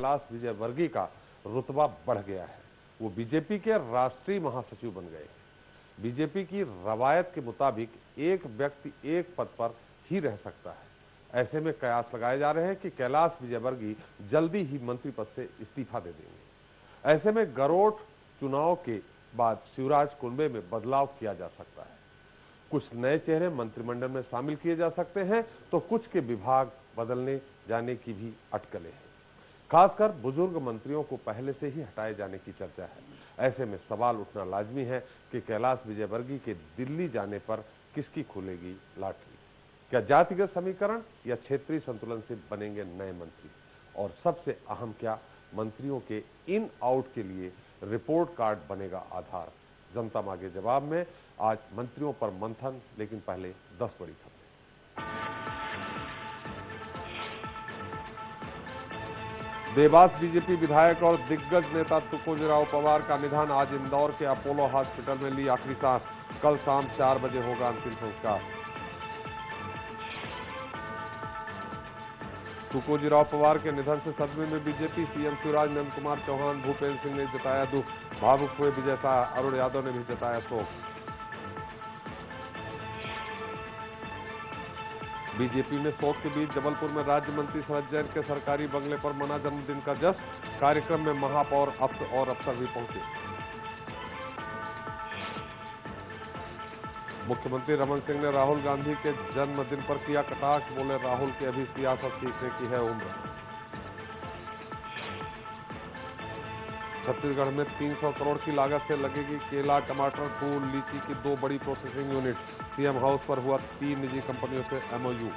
कैलाश विजयवर्गीय का रुतबा बढ़ गया है। वो बीजेपी के राष्ट्रीय महासचिव बन गए हैं। बीजेपी की रवायत के मुताबिक एक व्यक्ति एक पद पर ही रह सकता है। ऐसे में कयास लगाए जा रहे हैं कि कैलाश विजयवर्गीय जल्दी ही मंत्री पद से इस्तीफा दे देंगे। ऐसे में गरोठ चुनाव के बाद शिवराज कुनबे में बदलाव किया जा सकता है। कुछ नए चेहरे मंत्रिमंडल में शामिल किए जा सकते हैं, तो कुछ के विभाग बदलने जाने की भी अटकलें हैं। खासकर बुजुर्ग मंत्रियों को पहले से ही हटाए जाने की चर्चा है। ऐसे में सवाल उठना लाजमी है कि कैलाश विजयवर्गीय के दिल्ली जाने पर किसकी खुलेगी लाटरी? क्या जातिगत समीकरण या क्षेत्रीय संतुलन से बनेंगे नए मंत्री? और सबसे अहम, क्या मंत्रियों के इन आउट के लिए रिपोर्ट कार्ड बनेगा आधार? जनता मांगे जवाब में आज मंत्रियों पर मंथन, लेकिन पहले 10 बड़ी खबरें। देवास बीजेपी विधायक और दिग्गज नेता तुकोजीराव पवार का निधन। आज इंदौर के अपोलो हॉस्पिटल में ली आखिरी सांस। कल शाम 4 बजे होगा अंतिम संस्कार। तुकोजीराव पवार के निधन से सदमे में बीजेपी। सीएम शिवराज, नंद कुमार चौहान, भूपेंद्र सिंह ने जताया दुख। भावुक हुए विजय शाह, अरुण यादव ने भी जताया शोक। बीजेपी में शोक के बीच जबलपुर में राज्य मंत्री शरद जैन के सरकारी बंगले पर मना जन्मदिन का जश्न। कार्यक्रम में महापौर और अफसर भी पहुंचे। मुख्यमंत्री रमन सिंह ने राहुल गांधी के जन्मदिन पर किया कटाक्ष। बोले, राहुल की अभी सियासत सीखने की है उम्र। छत्तीसगढ़ में 300 करोड़ की लागत से लगेगी केला, टमाटर, फूल, लीची की 2 बड़ी प्रोसेसिंग यूनिट। सीएम हाउस पर हुआ 3 निजी कंपनियों से एमओयू।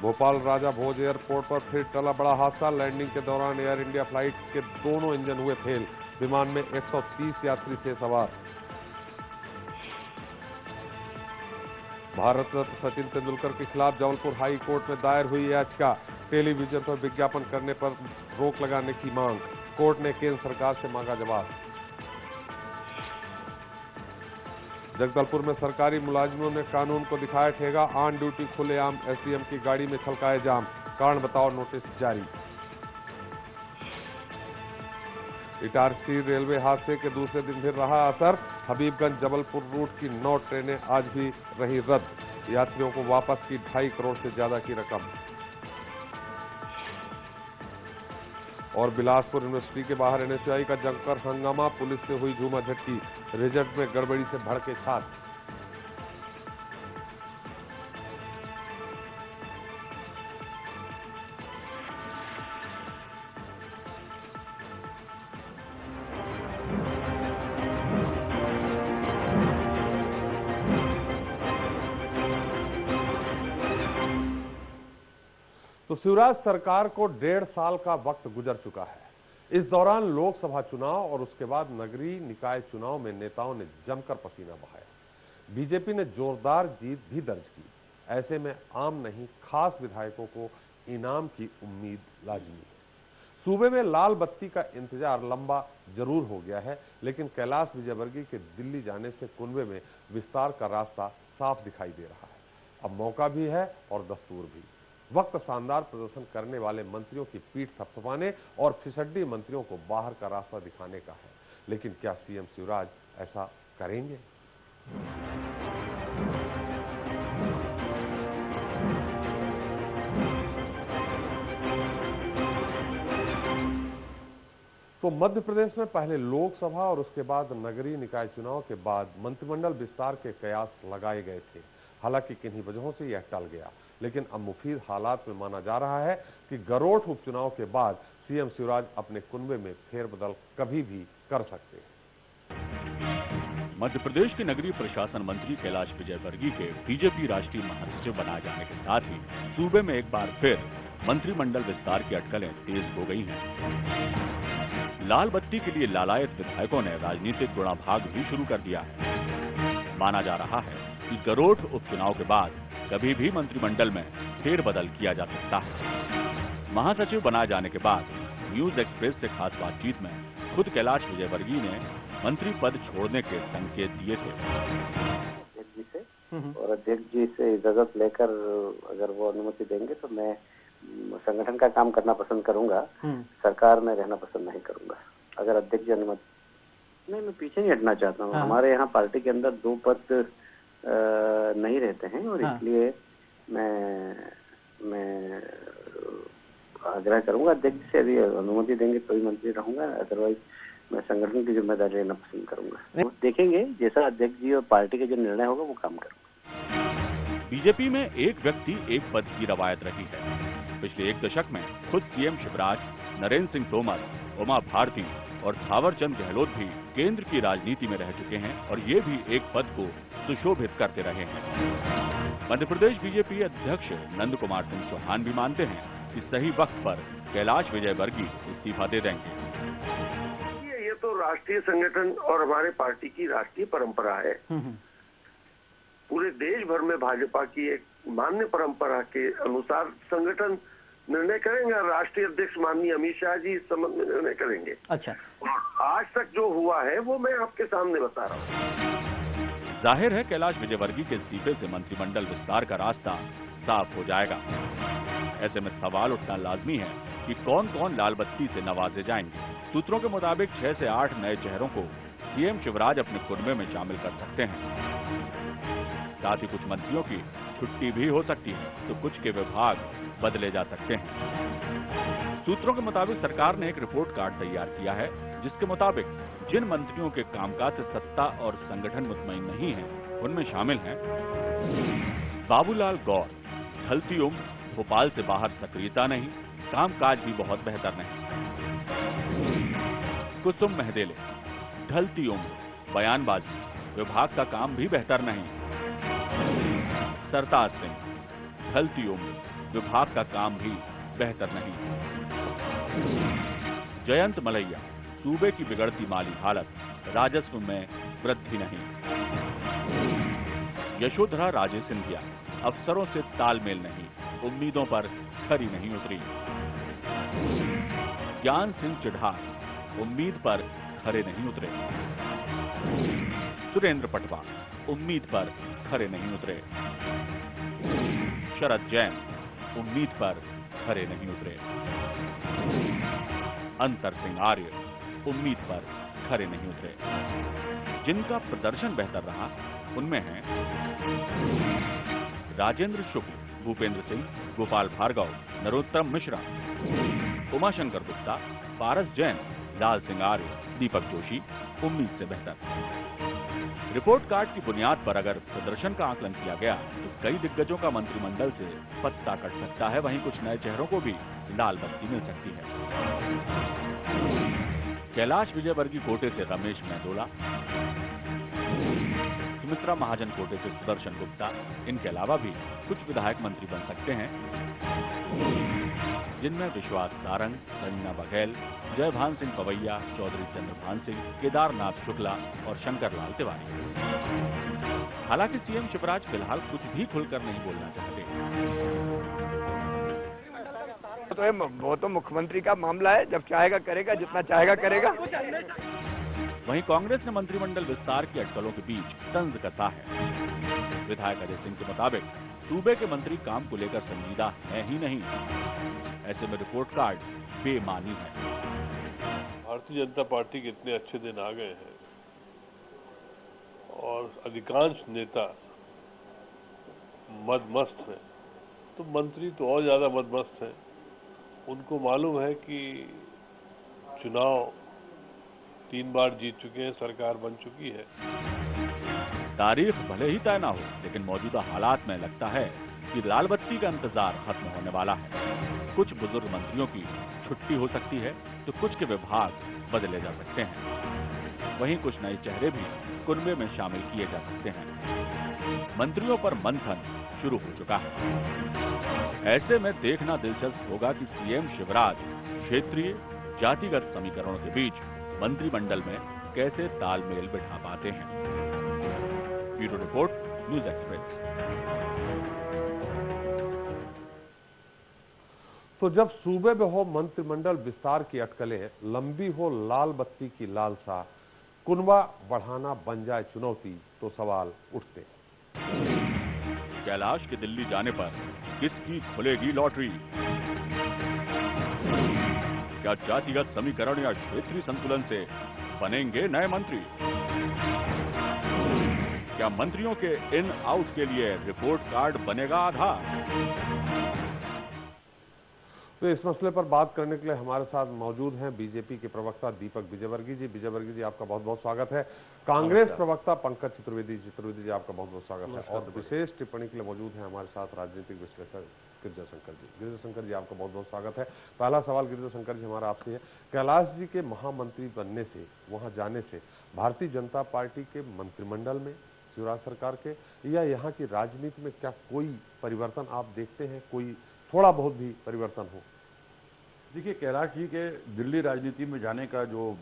भोपाल राजा भोज एयरपोर्ट पर फिर टला बड़ा हादसा। लैंडिंग के दौरान एयर इंडिया फ्लाइट के दोनों इंजन हुए फेल। विमान में 130 यात्री थे सवार। भारत रत्न सचिन तेंदुलकर के खिलाफ जबलपुर हाई कोर्ट में दायर हुई याचिका। टेलीविजन पर विज्ञापन करने पर रोक लगाने की मांग। कोर्ट ने केंद्र सरकार से मांगा जवाब। जगदलपुर में सरकारी मुलाजिमों ने कानून को दिखाया ठेगा। ऑन ड्यूटी खुलेआम एसडीएम की गाड़ी में छलकाए जाम। कारण बताओ नोटिस जारी। इटारसी रेलवे हादसे के दूसरे दिन फिर रहा असर। हबीबगंज जबलपुर रूट की 9 ट्रेनें आज भी रही रद्द। यात्रियों को वापस की 2.5 करोड़ से ज्यादा की रकम। और बिलासपुर यूनिवर्सिटी के बाहर एनएसयूआई का जमकर हंगामा। पुलिस से हुई झूमाझटकी। रिजल्ट में गड़बड़ी से भड़के छात्र। तो शिवराज सरकार को 1.5 साल का वक्त गुजर चुका है। इस दौरान लोकसभा चुनाव और उसके बाद नगरीय निकाय चुनाव में नेताओं ने जमकर पसीना बहाया। बीजेपी ने जोरदार जीत भी दर्ज की। ऐसे में आम नहीं, खास विधायकों को इनाम की उम्मीद लाजिमी है। सूबे में लाल बत्ती का इंतजार लंबा जरूर हो गया है, लेकिन कैलाश विजयवर्गीय के दिल्ली जाने से कुनबे में विस्तार का रास्ता साफ दिखाई दे रहा है। अब मौका भी है और दस्तूर भी। वक्त शानदार प्रदर्शन करने वाले मंत्रियों की पीठ थपथपाने और फिसड्डी मंत्रियों को बाहर का रास्ता दिखाने का है। लेकिन क्या सीएम शिवराज ऐसा करेंगे? तो मध्य प्रदेश में पहले लोकसभा और उसके बाद नगरीय निकाय चुनाव के बाद मंत्रिमंडल विस्तार के कयास लगाए गए थे। हालांकि किन्हीं वजहों से यह टल गया, लेकिन अब मुफीद हालात में माना जा रहा है कि गरोठ उपचुनाव के बाद सीएम शिवराज अपने कुनबे में फेरबदल कभी भी कर सकते हैं। मध्य प्रदेश के नगरीय प्रशासन मंत्री कैलाश विजयवर्गीय के बीजेपी राष्ट्रीय महासचिव बनाए जाने के साथ ही सूबे में एक बार फिर मंत्रिमंडल विस्तार की अटकलें तेज हो गई हैं। लाल बत्ती के लिए लालायत विधायकों ने राजनीतिक गुणाभाग भी शुरू कर दिया है। माना जा रहा है कि गरोठ उपचुनाव के बाद कभी भी मंत्रिमंडल में फेरबदल किया जा सकता है। महासचिव बनाए जाने के बाद न्यूज एक्सप्रेस से खास बातचीत में खुद कैलाश विजयवर्गीय ने मंत्री पद छोड़ने के संकेत दिए थे। अध्यक्ष जी से और अध्यक्ष जी से इजाजत लेकर अगर वो अनुमति देंगे तो मैं संगठन का काम करना पसंद करूंगा, सरकार में रहना पसंद नहीं करूंगा। अगर अध्यक्ष जी अनुमति, नहीं, मैं पीछे नहीं हटना चाहता हूँ। हमारे यहाँ पार्टी के अंदर 2 पद नहीं रहते हैं और इसलिए मैं आग्रह करूंगा अध्यक्ष से, यदि अनुमति देंगे तो ही मंत्री रहूंगा, अदरवाइज मैं संगठन की जिम्मेदारी लेना पसंद करूंगा। देखेंगे जैसा अध्यक्ष जी और पार्टी का जो निर्णय होगा वो काम करूंगा। बीजेपी में एक व्यक्ति एक पद की रवायत रही है। पिछले 1 दशक में खुद सीएम शिवराज, नरेंद्र सिंह तोमर, उमा भारती और थावरचंद गहलोत भी केंद्र की राजनीति में रह चुके हैं और ये भी एक पद को सुशोभित करते रहे हैं। मध्य प्रदेश बीजेपी अध्यक्ष नंद कुमार सिंह चौहान भी मानते हैं कि सही वक्त पर कैलाश विजयवर्गीय इस्तीफा दे देंगे। ये तो राष्ट्रीय संगठन और हमारे पार्टी की राष्ट्रीय परंपरा है। पूरे देश भर में भाजपा की एक मान्य परंपरा के अनुसार संगठन निर्णय करेंगे। राष्ट्रीय अध्यक्ष माननीय अमित शाह जी इस संबंध में निर्णय करेंगे। अच्छा, और आज तक जो हुआ है वो मैं आपके सामने बता रहा हूँ। जाहिर है कैलाश विजयवर्गीय के इस्तीफे से मंत्रिमंडल विस्तार का रास्ता साफ हो जाएगा। ऐसे में सवाल उठना लाजमी है कि कौन कौन लाल बत्ती से नवाजे जाएंगे। सूत्रों के मुताबिक 6 से 8 नए चेहरों को सीएम शिवराज अपने कुनबे में शामिल कर सकते हैं। साथ ही कुछ मंत्रियों की छुट्टी भी हो सकती है तो कुछ के विभाग बदले जा सकते हैं। सूत्रों के मुताबिक सरकार ने एक रिपोर्ट कार्ड तैयार किया है जिसके मुताबिक जिन मंत्रियों के कामकाज से सत्ता और संगठन मुतमईन नहीं है उनमें शामिल हैं बाबूलाल गौर, ढलती उम्र, भोपाल से बाहर सक्रियता नहीं, कामकाज भी बहुत बेहतर नहीं। कुसुम महदेले, ढलती उम्र, बयानबाजी, विभाग का काम भी बेहतर नहीं। सरताज सिंह, ढलती उम्र, विभाग का काम भी बेहतर नहीं। जयंत मलैया, सूबे की बिगड़ती माली हालत, राजस्व में वृद्धि नहीं। यशोधरा राजे सिंधिया, अफसरों से तालमेल नहीं, उम्मीदों पर खरी नहीं उतरी। ज्ञान सिंह चिढ़ार, उम्मीद पर खरे नहीं उतरे। सुरेंद्र पटवा, उम्मीद पर खरे नहीं उतरे। शरद जैन, उम्मीद पर खरे नहीं उतरे। अंतर सिंह आर्य, उम्मीद पर खरे नहीं उतरे। जिनका प्रदर्शन बेहतर रहा उनमें हैं राजेंद्र शुक्ल, भूपेंद्र सिंह, गोपाल भार्गव, नरोत्तम मिश्रा, उमाशंकर गुप्ता, पारस जैन, लाल सिंह आर्य, दीपक जोशी, उम्मीद से बेहतर। रिपोर्ट कार्ड की बुनियाद पर अगर प्रदर्शन का आकलन किया गया तो कई दिग्गजों का मंत्रिमंडल से पत्ता कट सकता है। वहीं कुछ नए चेहरों को भी लाल बत्ती मिल सकती है। कैलाश विजयवर्गीय कोटे से रमेश मेहदोला, सुमित्रा महाजन कोटे से सुदर्शन गुप्ता, इनके अलावा भी कुछ विधायक मंत्री बन सकते हैं जिनमें विश्वास सारंग, रंजना बघेल, जयभान सिंह पवैया, चौधरी चंद्रभान सिंह, केदारनाथ शुक्ला और शंकर लाल तिवारी। हालांकि सीएम शिवराज फिलहाल कुछ भी खुलकर नहीं बोलना चाहते। तो वो तो मुख्यमंत्री का मामला है, जब चाहेगा करेगा, जितना चाहेगा करेगा। वहीं कांग्रेस ने मंत्रिमंडल विस्तार की अटकलों के बीच तंज कसा है। विधायक अजय सिंह के मुताबिक सूबे के मंत्री काम को लेकर संजीदा है ही नहीं। ऐसे में रिपोर्ट कार्ड बेमानी है। भारतीय जनता पार्टी के इतने अच्छे दिन आ गए हैं और अधिकांश नेता मदमस्त हैं, तो मंत्री तो और ज्यादा मदमस्त हैं। उनको मालूम है कि चुनाव 3 बार जीत चुके हैं, सरकार बन चुकी है। तारीख भले ही तय ना हो, लेकिन मौजूदा हालात में लगता है कि लाल बत्ती का इंतजार खत्म होने वाला है। कुछ बुजुर्ग मंत्रियों की छुट्टी हो सकती है तो कुछ के विभाग बदले जा सकते हैं। वहीं कुछ नए चेहरे भी कुनबे में शामिल किए जा सकते हैं। मंत्रियों पर मंथन शुरू हो चुका है। ऐसे में देखना दिलचस्प होगा कि सीएम शिवराज क्षेत्रीय जातिगत समीकरणों के बीच मंत्रिमंडल में कैसे तालमेल बिठा पाते हैं। Bureau report, news express. तो जब सूबे में हो मंत्रिमंडल विस्तार की अटकलें, लंबी हो लाल बत्ती की लालसा, कुनबा बढ़ाना बन जाए चुनौती, तो सवाल उठते हैं। कैलाश के दिल्ली जाने पर किसकी खुलेगी लॉटरी? क्या जातिगत समीकरण या क्षेत्रीय संतुलन से बनेंगे नए मंत्री? क्या मंत्रियों के इन आउट के लिए रिपोर्ट कार्ड बनेगा आधार? तो इस मसले पर बात करने के लिए हमारे साथ मौजूद हैं बीजेपी के प्रवक्ता दीपक विजयवर्गीय जी। विजयवर्गीय जी, आपका बहुत बहुत स्वागत है। कांग्रेस प्रवक्ता पंकज चतुर्वेदी जी, आपका बहुत बहुत स्वागत है। और विशेष टिप्पणी के लिए मौजूद हैं हमारे साथ राजनीतिक विश्लेषक गिरिजाशंकर जी। गिरिजाशंकर जी, आपका बहुत बहुत स्वागत है। पहला सवाल गिरिजाशंकर जी हमारा आपसे है, कैलाश जी के महामंत्री बनने से, वहां जाने से भारतीय जनता पार्टी के मंत्रिमंडल में, शिवराज सरकार के, या यहाँ की राजनीति में क्या कोई परिवर्तन आप देखते हैं? कोई थोड़ा बहुत भी परिवर्तन हो? देखिए, कैलाश जी के दिल्ली राजनीति में जाने का जो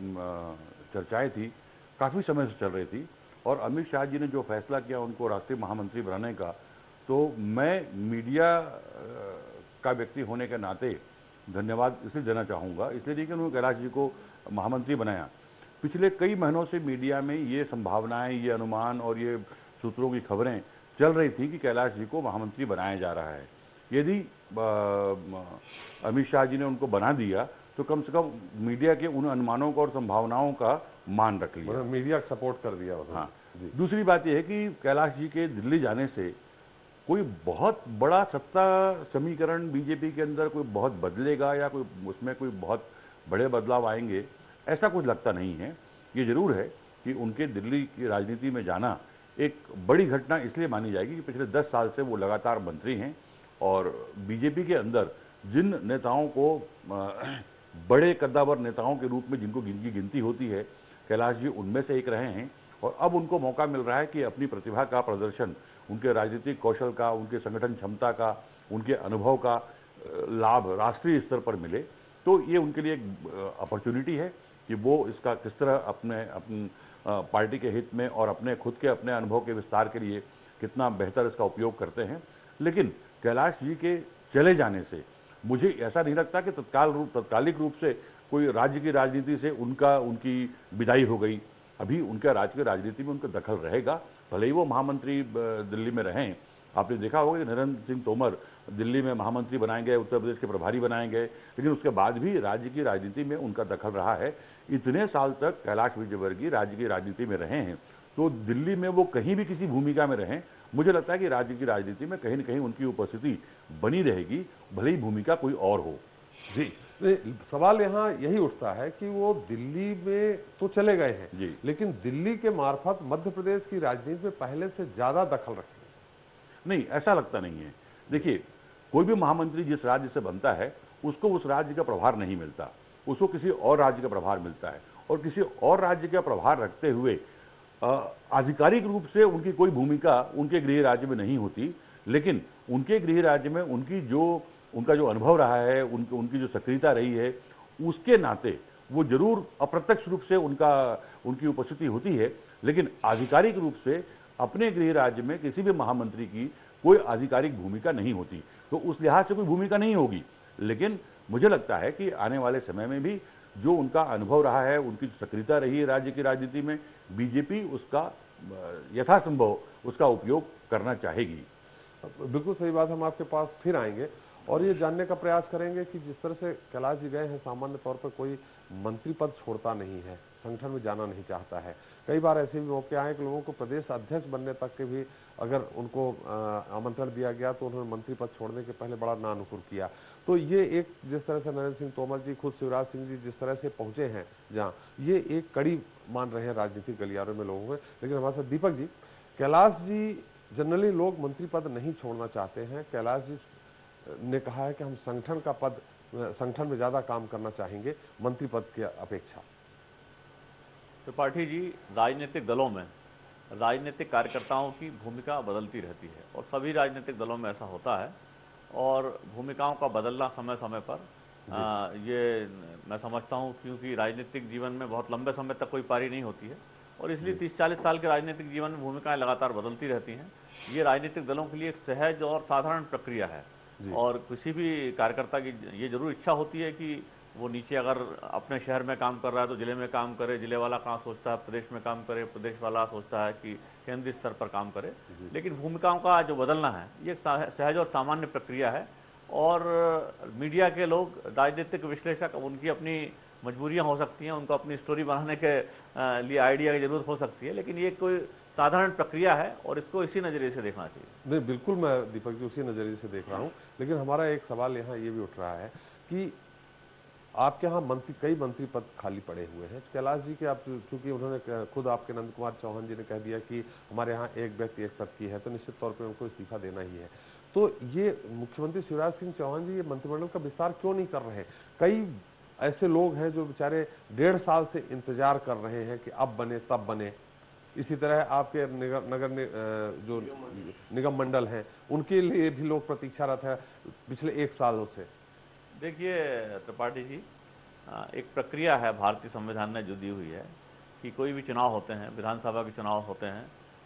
चर्चाएं थी काफ़ी समय से चल रही थी, और अमित शाह जी ने जो फैसला किया उनको राष्ट्रीय महामंत्री बनाने का, तो मैं मीडिया का व्यक्ति होने के नाते धन्यवाद इसलिए देना चाहूँगा, इसलिए नहीं कि उन्होंने कैलाश जी को महामंत्री बनाया। पिछले कई महीनों से मीडिया में ये संभावनाएं, ये अनुमान और ये सूत्रों की खबरें चल रही थी कि कैलाश जी को महामंत्री बनाया जा रहा है। यदि अमित शाह जी ने उनको बना दिया तो कम से कम मीडिया के उन अनुमानों का और संभावनाओं का मान रख लिया, मीडिया सपोर्ट कर दिया। हाँ। दूसरी बात यह है कि कैलाश जी के दिल्ली जाने से कोई बहुत बड़ा सत्ता समीकरण बीजेपी के अंदर कोई बहुत बदलेगा या कोई उसमें कोई बहुत बड़े बदलाव आएंगे, ऐसा कुछ लगता नहीं है। ये जरूर है कि उनके दिल्ली की राजनीति में जाना एक बड़ी घटना इसलिए मानी जाएगी कि पिछले 10 साल से वो लगातार मंत्री हैं, और बीजेपी के अंदर जिन नेताओं को बड़े कद्दावर नेताओं के रूप में जिनको गिनती होती है, कैलाश जी उनमें से एक रहे हैं। और अब उनको मौका मिल रहा है कि अपनी प्रतिभा का प्रदर्शन, उनके राजनीतिक कौशल का, उनके संगठन क्षमता का, उनके अनुभव का लाभ राष्ट्रीय स्तर पर मिले। तो ये उनके लिए एक अपॉर्चुनिटी है कि वो इसका किस तरह अपनी पार्टी के हित में और अपने खुद के अपने अनुभव के विस्तार के लिए कितना बेहतर इसका उपयोग करते हैं। लेकिन कैलाश जी के चले जाने से मुझे ऐसा नहीं लगता कि तत्कालिक रूप से कोई राज्य की राजनीति से उनकी विदाई हो गई। अभी उनका राज्य की राजनीति में उनका दखल रहेगा, भले ही वो महामंत्री दिल्ली में रहें। आपने देखा होगा कि नरेंद्र सिंह तोमर दिल्ली में महामंत्री बनाए गए, उत्तर प्रदेश के प्रभारी बनाए गए, लेकिन उसके बाद भी राज्य की राजनीति में उनका दखल रहा है। इतने साल तक कैलाश विजयवर्गीय राज्य की राजनीति में रहे हैं, तो दिल्ली में वो कहीं भी किसी भूमिका में रहें, मुझे लगता है कि राज्य की राजनीति में कहीं न कहीं उनकी उपस्थिति बनी रहेगी, भले ही भूमिका कोई और हो। जी, सवाल यहाँ यही उठता है कि वो दिल्ली में तो चले गए हैं जी, लेकिन दिल्ली के मार्फत मध्य प्रदेश की राजनीति में पहले से ज्यादा दखल रखेंगे। नहीं, ऐसा लगता नहीं है। देखिए, कोई भी महामंत्री जिस राज्य से बनता है उसको उस राज्य का प्रभार नहीं मिलता, उसको किसी और राज्य का प्रभार मिलता है, और किसी और राज्य का प्रभार रखते हुए आधिकारिक रूप से उनकी कोई भूमिका उनके गृह राज्य में नहीं होती, लेकिन उनके गृह राज्य में उनका जो अनुभव रहा है, उनकी जो सक्रियता रही है, उसके नाते वो जरूर अप्रत्यक्ष रूप से उनकी उपस्थिति होती है, लेकिन आधिकारिक रूप से अपने गृह राज्य में किसी भी महामंत्री की कोई आधिकारिक भूमिका नहीं होती। तो उस लिहाज से कोई भूमिका नहीं होगी, लेकिन मुझे लगता है कि आने वाले समय में भी जो उनका अनुभव रहा है, उनकी सक्रियता रही है राज्य की राजनीति में, बीजेपी उसका यथासंभव उसका उपयोग करना चाहेगी। बिल्कुल सही बात। हम आपके पास फिर आएंगे और ये जानने का प्रयास करेंगे कि जिस तरह से कैलाश जी गए हैं, सामान्य तौर पर कोई मंत्री पद छोड़ता नहीं है, संगठन में जाना नहीं चाहता है। कई बार ऐसे भी मौके आए कि लोगों को प्रदेश अध्यक्ष बनने तक के भी अगर उनको आमंत्रण दिया गया तो उन्होंने मंत्री पद छोड़ने के पहले बड़ा नानुकुर किया। तो ये एक, जिस तरह से नरेंद्र सिंह तोमर जी, खुद शिवराज सिंह जी जिस तरह से पहुंचे हैं जहाँ, ये एक कड़ी मान रहे हैं राजनीतिक गलियारों में लोगों में। लेकिन हमारे साथ दीपक जी, कैलाश जी जनरली लोग मंत्री पद नहीं छोड़ना चाहते हैं। कैलाश जी ने कहा है कि हम संगठन में ज्यादा काम करना चाहेंगे मंत्री पद की अपेक्षा। त्रिपाठी जी, राजनीतिक दलों में राजनीतिक कार्यकर्ताओं की भूमिका बदलती रहती है और सभी राजनीतिक दलों में ऐसा होता है, और भूमिकाओं का बदलना समय समय पर ये मैं समझता हूँ, क्योंकि राजनीतिक जीवन में बहुत लंबे समय तक कोई पारी नहीं होती है और इसलिए 30-40 साल के राजनीतिक जीवन में भूमिकाएं लगातार बदलती रहती हैं। ये राजनीतिक दलों के लिए एक सहज और साधारण प्रक्रिया है, और किसी भी कार्यकर्ता की ये जरूर इच्छा होती है कि वो नीचे अगर अपने शहर में काम कर रहा है तो जिले में काम करे, जिले वाला कहाँ सोचता है प्रदेश में काम करे, प्रदेश वाला सोचता है कि केंद्रीय स्तर पर काम करे। लेकिन भूमिकाओं का जो बदलना है ये सहज और सामान्य प्रक्रिया है, और मीडिया के लोग, राजनीतिक विश्लेषक, उनकी अपनी मजबूरियां हो सकती हैं, उनको अपनी स्टोरी बनाने के लिए आइडिया की जरूरत हो सकती है, लेकिन ये कोई साधारण प्रक्रिया है और इसको इसी नजरिए से देखना चाहिए। नहीं, बिल्कुल मैं दीपक जी उसी नजरिए से देख रहा हूं, लेकिन हमारा एक सवाल यहाँ ये भी उठ रहा है कि आपके यहाँ कई मंत्री पद खाली पड़े हुए हैं। कैलाश जी के आप, चूंकि उन्होंने खुद आपके नंद कुमार चौहान जी ने कह दिया कि हमारे यहाँ एक व्यक्ति एक पद की है, तो निश्चित तौर पे उनको इस्तीफा देना ही है। तो ये मुख्यमंत्री शिवराज सिंह चौहान जी ये मंत्रिमंडल का विस्तार क्यों नहीं कर रहे? कई ऐसे लोग हैं जो बेचारे 1.5 साल से इंतजार कर रहे हैं कि अब बने तब बने। इसी तरह आपके जो निगम मंडल हैं, उनके लिए भी लोग प्रतीक्षारत है पिछले 1 सालों से। देखिए त्रिपाठी जी, एक प्रक्रिया है भारतीय संविधान ने जो दी हुई है कि कोई भी चुनाव होते हैं, विधानसभा के चुनाव होते हैं,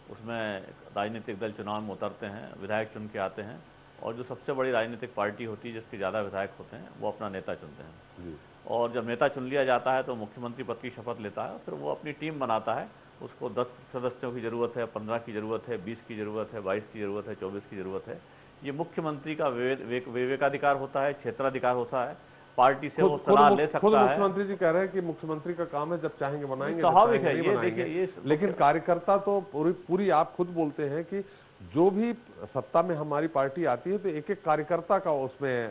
उसमें राजनीतिक दल चुनाव में उतरते हैं, विधायक चुन के आते हैं, और जो सबसे बड़ी राजनीतिक पार्टी होती है जिसके ज़्यादा विधायक होते हैं वो अपना नेता चुनते हैं। और जब नेता चुन लिया जाता है तो मुख्यमंत्री पद की शपथ लेता है, फिर वो अपनी टीम बनाता है। उसको 10 सदस्यों की ज़रूरत है, 15 की ज़रूरत है, 20 की ज़रूरत है, 22 की ज़रूरत है, 24 की ज़रूरत है। ये मुख्यमंत्री का विवेकाधिकार होता है, क्षेत्राधिकार होता है। पार्टी से वो सलाह ले सकता है। मुख्यमंत्री जी कह रहे हैं कि मुख्यमंत्री का काम है, जब चाहेंगे बनाएंगे, स्वाभाविक है ये। देखिए ये, लेकिन कार्यकर्ता तो पूरी आप खुद बोलते हैं कि जो भी सत्ता में हमारी पार्टी आती है तो एक एक कार्यकर्ता का उसमें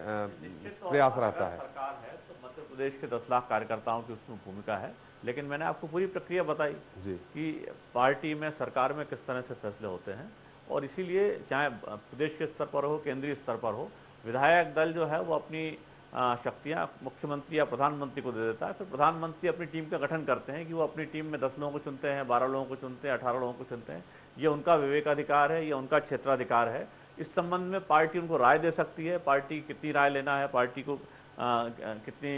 प्रयास रहता है। सरकार है तो मध्य प्रदेश के 10 लाख कार्यकर्ताओं की उसमें भूमिका है, लेकिन मैंने आपको पूरी प्रक्रिया बताई कि पार्टी में, सरकार में किस तरह से फैसले होते हैं। और इसीलिए चाहे प्रदेश के स्तर पर हो, केंद्रीय स्तर पर हो, विधायक दल जो है वो अपनी शक्तियां मुख्यमंत्री या प्रधानमंत्री को दे देता है। फिर प्रधानमंत्री अपनी टीम का गठन करते हैं कि वो अपनी टीम में 10 लोगों को चुनते हैं, 12 लोगों को चुनते हैं, 18 लोगों को चुनते हैं। ये उनका विवेकाधिकार है, ये उनका क्षेत्राधिकार है। इस संबंध में पार्टी उनको राय दे सकती है, पार्टी कितनी राय लेना है, पार्टी को कितनी